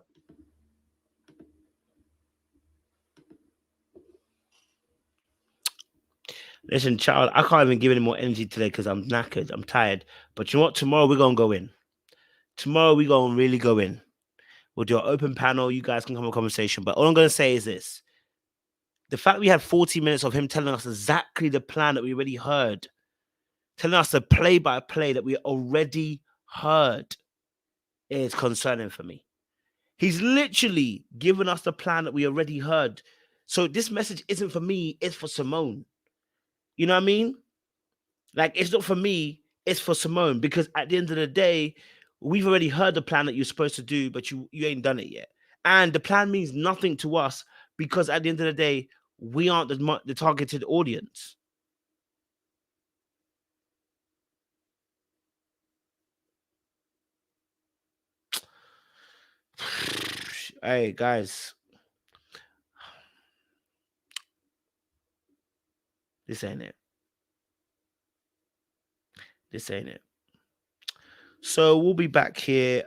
Listen, child, I can't even give any more energy today because I'm knackered. I'm tired. But you know what? Tomorrow we're going to go in. Tomorrow we're going to really go in. We'll do an open panel. You guys can come to a conversation. But all I'm going to say is this. The fact we had 40 minutes of him telling us exactly the plan that we already heard, telling us the play-by-play that we already heard, is concerning for me. He's literally given us the plan that we already heard. So this message isn't for me, it's for Symone. You know what I mean? Like, it's not for me, it's for Symone. Because at the end of the day, we've already heard the plan that you're supposed to do, but you ain't done it yet. And the plan means nothing to us because at the end of the day, we aren't the targeted audience. Hey, guys. This ain't it. This ain't it. So we'll be back here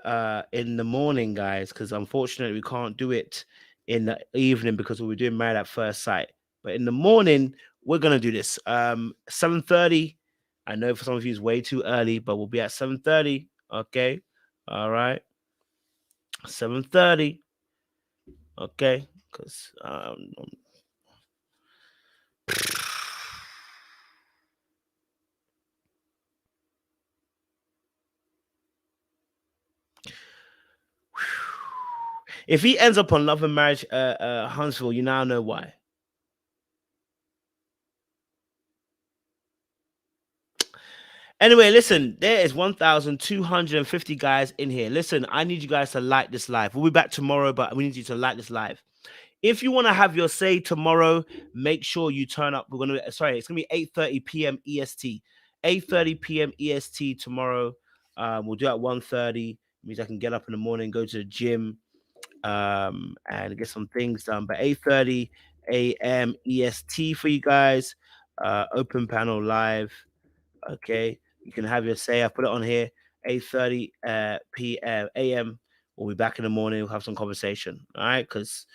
in the morning, guys, because unfortunately we can't do it in the evening because we'll be doing Married at First Sight. But in the morning, we're gonna do this. 7:30. I know for some of you it's way too early, but we'll be at 7:30. Okay. All right. 7:30. Okay. Because if he ends up on Love and Marriage Huntsville, you now know why. Anyway, listen, there is 1,250 guys in here. Listen, I need you guys to like this live. We'll be back tomorrow, but we need you to like this live. If you want to have your say tomorrow, make sure you turn up. It's gonna be 8:30 p.m. EST. 8:30 p.m. EST tomorrow. We'll do it at 1:30. Means I can get up in the morning, go to the gym, and get some things done. But 8:30 a.m. EST for you guys. Open panel live. Okay, you can have your say. I put it on here. 8:30 p.m. a.m. We'll be back in the morning. We'll have some conversation. All right, because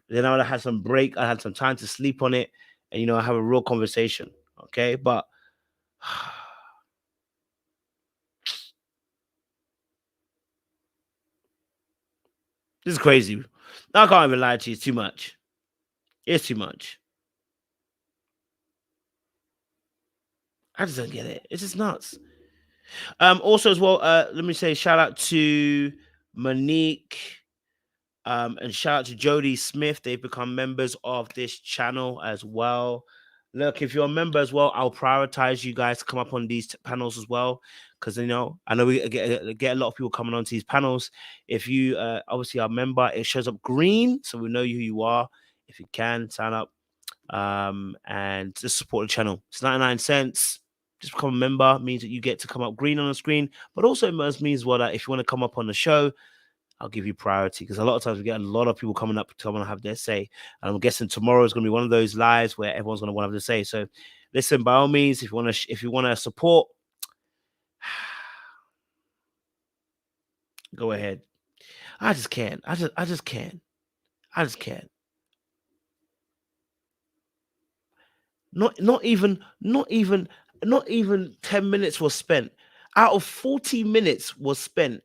then I would have had some break. I had some time to sleep on it, and I have a real conversation. Okay, but this is crazy. I can't even lie to you. It's too much. It's too much. I just don't get it. It's just nuts. Also, as well, let me say shout out to Monique. And shout out to Jody Smith. They've become members of this channel as well. Look, if you're a member as well, I'll prioritize you guys to come up on these panels as well. Because, I know we get a lot of people coming onto these panels. If you obviously are a member, it shows up green. So we know who you are. If you can, sign up and just support the channel. It's 99 cents. Just become a member. Means that you get to come up green on the screen. But also it means that if you want to come up on the show, I'll give you priority because a lot of times we get a lot of people coming up to want to have their say. And I'm guessing tomorrow is going to be one of those lives where everyone's going to want to have their say. So listen, by all means, if you want to support, go ahead. I just can't. I just can't. I just can't. Not even 10 minutes was spent. Out of 40 minutes was spent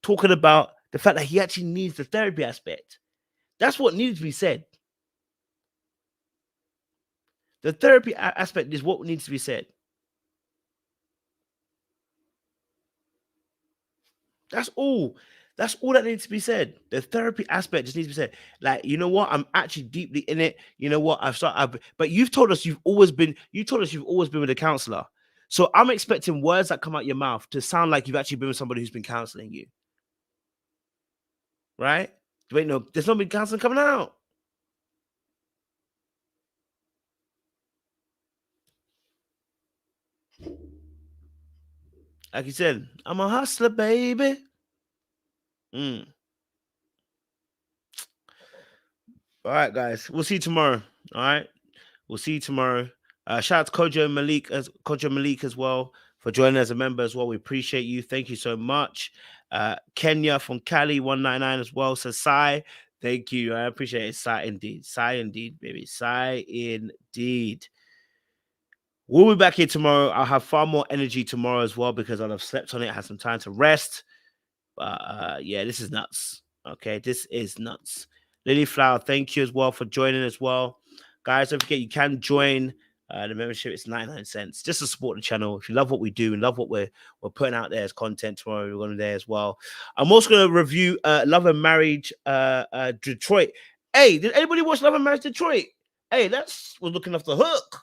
talking about the fact that he actually needs the therapy aspect. That's what needs to be said. The therapy aspect is what needs to be said. That's all. That's all that needs to be said. The therapy aspect just needs to be said. Like, you know what? I'm actually deeply in it. You know what? But you've told us you've always been with a counselor. So I'm expecting words that come out your mouth to sound like you've actually been with somebody who's been counseling you. Right? Wait, no, there's not been counseling coming out. Like you said, I'm a hustler, baby. All right, guys. We'll see you tomorrow. All right. We'll see you tomorrow. Shout out to Kojo Malik as well for joining as a member as well. We appreciate you. Thank you so much. Kenya from Cali 199 as well. So Sai, thank you. I appreciate it. Sai indeed, baby. Sai indeed. We'll be back here tomorrow. I'll have far more energy tomorrow as well because I'll have slept on it. I had some time to rest. Yeah, this is nuts. Okay, this is nuts. Lily Flower, thank you as well for joining as well. Guys, don't forget you can join the membership. It's 99 cents just to support the channel. If you love what we do and love what we're putting out there as content tomorrow, we're going to there as well. I'm also going to review Love and Marriage Detroit. Hey, did anybody watch Love and Marriage Detroit? Hey, that was looking off the hook.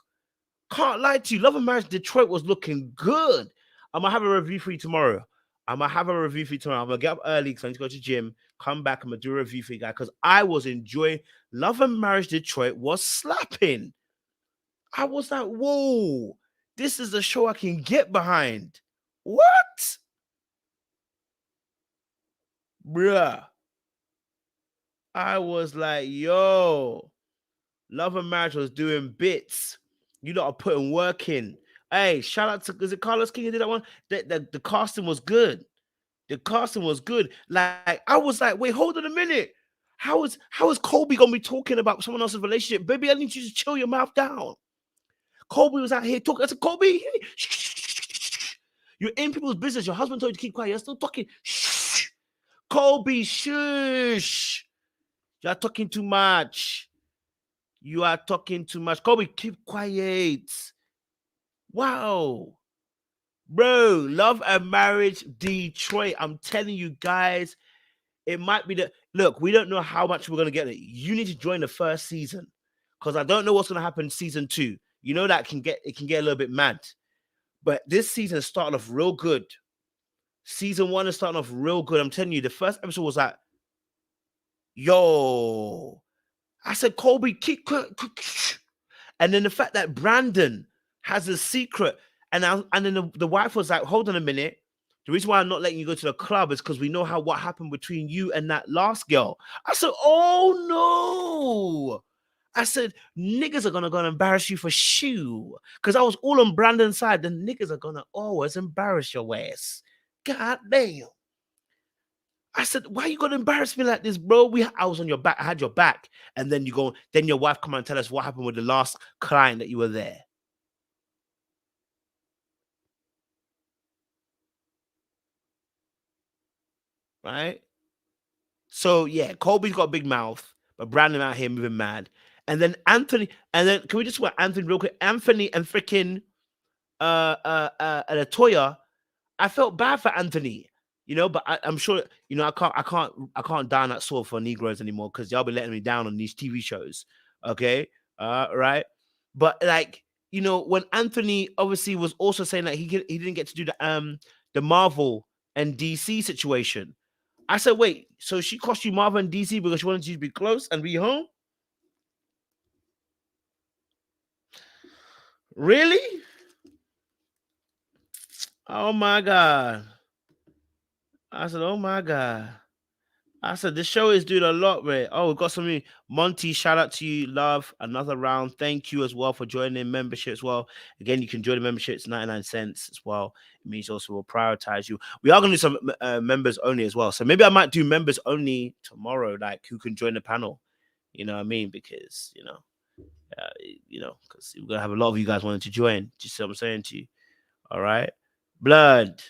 Can't lie to you. Love and Marriage Detroit was looking good. I'm going to have a review for you tomorrow. I'm going to get up early because I need to go to the gym. come back. I'm gonna do a review for you guys because I was enjoying Love and Marriage Detroit was slapping. I was like, whoa, this is a show I can get behind. What? Bruh. I was like, yo, Love and Marriage was doing bits. You lot are putting work in. Hey, shout out to, is it Carlos King who did that one? The casting was good. The casting was good. Like, I was like, wait, hold on a minute. How is Colby gonna be talking about someone else's relationship? Baby, I need you to chill your mouth down. Colby was out here talking. I said, Colby, you're in people's business. Your husband told you to keep quiet. You're still talking. Shh. Colby, shush. You're talking too much. You are talking too much. Colby, keep quiet. Wow. Bro, Love and Marriage Detroit. I'm telling you guys, it might be the look. We don't know how much we're gonna get. You need to join the first season because I don't know what's gonna happen in season 2. You know that it can get a little bit mad, but this season is starting off real good. Season 1 is starting off real good. I'm telling you, the first episode was like, yo, I said, Colby, keep quiet. And then the fact that Brandon has a secret, and then the wife was like, hold on a minute. The reason why I'm not letting you go to the club is because we know what happened between you and that last girl. I said, oh no. I said, niggas are gonna go and embarrass you for shoe. Because I was all on Brandon's side. The niggas are gonna always embarrass your ass. God damn. I said, why you gonna embarrass me like this, bro? I was on your back, I had your back. And then then your wife come and tell us what happened with the last client that you were there. Right? So yeah, Colby's got a big mouth, but Brandon out here moving mad. And then Anthony, and then can we just watch Anthony real quick? Anthony and freaking Latoya. I felt bad for Anthony, but I'm sure, I can't down that sword for Negroes anymore because y'all be letting me down on these TV shows. Okay. Right. But like, when Anthony obviously was also saying that he didn't get to do the Marvel and DC situation. I said, wait, so she cost you Marvel and DC because she wanted you to be close and be home? Really? Oh my God. I said, oh my God. I said, this show is doing a lot, man. Oh, we've got something. Monty, shout out to you. Love, another round. Thank you as well for joining membership as well. Again, you can join the membership. It's 99 cents as well. It means also we'll prioritize you. We are going to do some members only as well. So maybe I might do members only tomorrow, like who can join the panel. You know what I mean? Because, because we're going to have a lot of you guys wanting to join. Do you see what I'm saying to you? All right. Blood.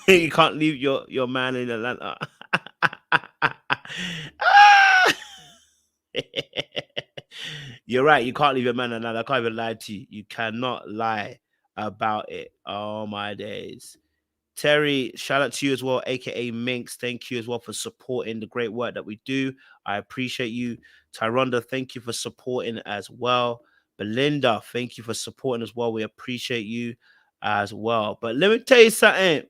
You can't leave your man in Atlanta. You're right. You can't leave your man in Atlanta. I can't even lie to you. You cannot lie about it. Oh my days. Terry, shout out to you as well, aka Minx. Thank you as well for supporting the great work that we do. I appreciate you. Tyronda, thank you for supporting as well. Belinda, thank you for supporting as well. We appreciate you as well. But let me tell you something.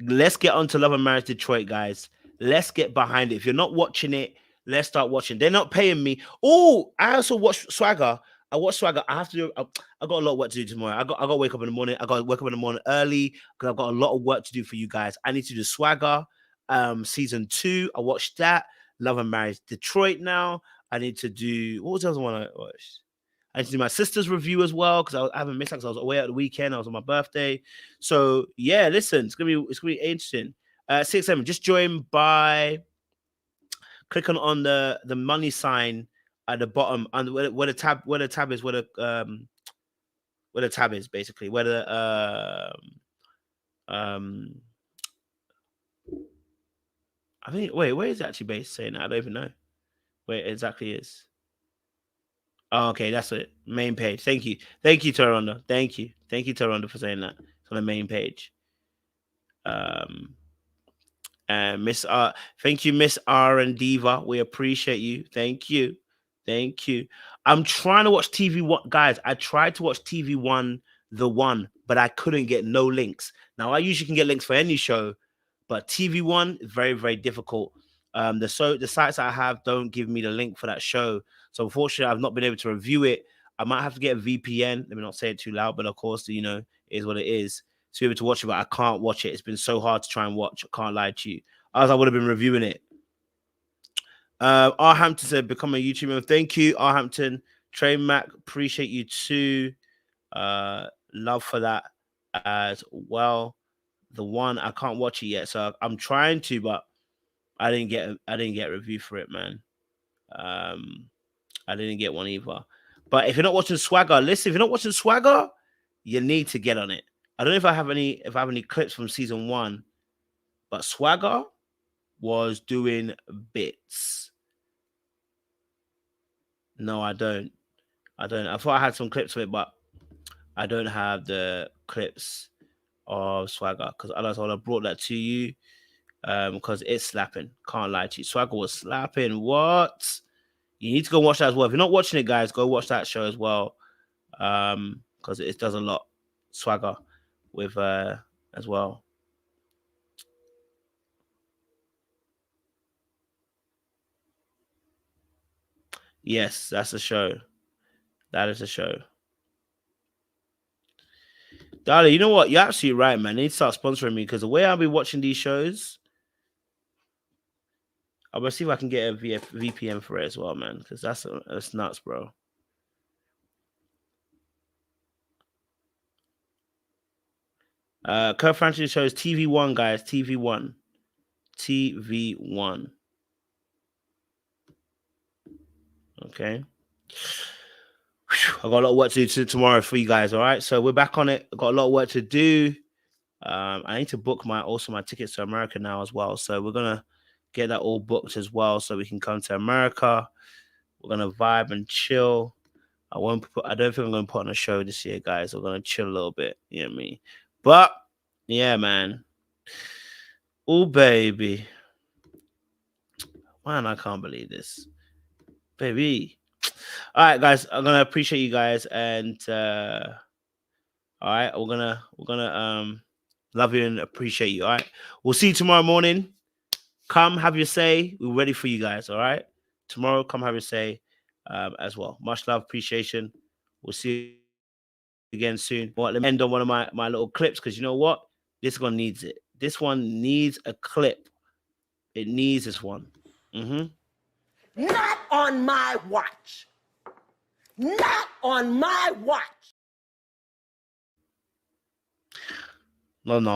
Let's get on to Love and Marriage Detroit, guys. Let's get behind it. If you're not watching it, let's start watching. They're not paying me. Oh, I also watched Swagger. I watched Swagger. I have to do. I got a lot of work to do tomorrow. I got to wake up in the morning. I got to wake up in the morning early because I've got a lot of work to do for you guys. I need to do Swagger, season 2. I watched that. Love and Marriage Detroit now. I need to do. What was the other one I watched? I need to do my sister's review as well because I haven't missed that because I was away at the weekend. I was on my birthday. So yeah, listen, it's gonna be interesting. 6-7, just join by clicking on the money sign at the bottom and where the tab is, where the tab is basically, where the I think wait, where is it actually based saying that? I don't even know where it exactly is. Oh, okay, that's it. Main page. Thank you, Toronto. Thank you, Toronto, for saying that. It's on the main page. And Miss R, thank you, Miss R and Diva. We appreciate you. Thank you. I'm trying to watch TV1, guys. I tried to watch TV1, The One, but I couldn't get no links. Now I usually can get links for any show, but TV1 is very, very difficult. The sites I have don't give me the link for that show, so unfortunately, I've not been able to review it. I might have to get a VPN. Let me not say it too loud, but of course, you know, it is what it is. To be able to watch it, but I can't watch it. It's been so hard to try and watch. I can't lie to you. Otherwise, I would have been reviewing it. R. Hampton said, become a YouTuber. Thank you, R. Hampton. Trey Mac, appreciate you too. Love for that as well. The One, I can't watch it yet, so I'm trying to, but I didn't get a review for it, man. I didn't get one either. But if you're not watching Swagger, listen, if you're not watching Swagger, you need to get on it. I don't know if I have any clips from season 1, but Swagger was doing bits. No, I don't. I thought I had some clips of it, but I don't have the clips of Swagger, because otherwise I would have brought that to you. Because it's slapping. Can't lie to you. Swagger was slapping. What? You need to go watch that as well. If you're not watching it, guys, go watch that show as well. Because it does a lot. Swagger with as well. Yes, that's a show. That is a show. Darling, you know what? You're absolutely right, man. They need to start sponsoring me, because the way I'll be watching these shows, I'm gonna see if I can get a VPN for it as well, man. Because that's nuts, bro. Kurt Franklin shows TV1, guys. TV1. Okay. I got a lot of work to do tomorrow for you guys. All right. So we're back on it. I got a lot of work to do. I need to book my tickets to America now as well. So we're gonna get that all booked as well, so we can come to America. We're gonna vibe and chill. I don't think I'm gonna put on a show this year, guys. We're gonna chill a little bit. You know what I mean? But yeah, man. Oh baby. Man, I can't believe this. Baby. All right, guys. I'm gonna appreciate you guys, and all right, we're gonna love you and appreciate you. All right. We'll see you tomorrow morning. Come have your say. We're ready for you guys. All right. Tomorrow, come have your say as well. Much love, appreciation. We'll see you again soon. Well, let me end on one of my little clips, because you know what? This one needs it. This one needs a clip. It needs this one. Not on my watch. Not on my watch. No.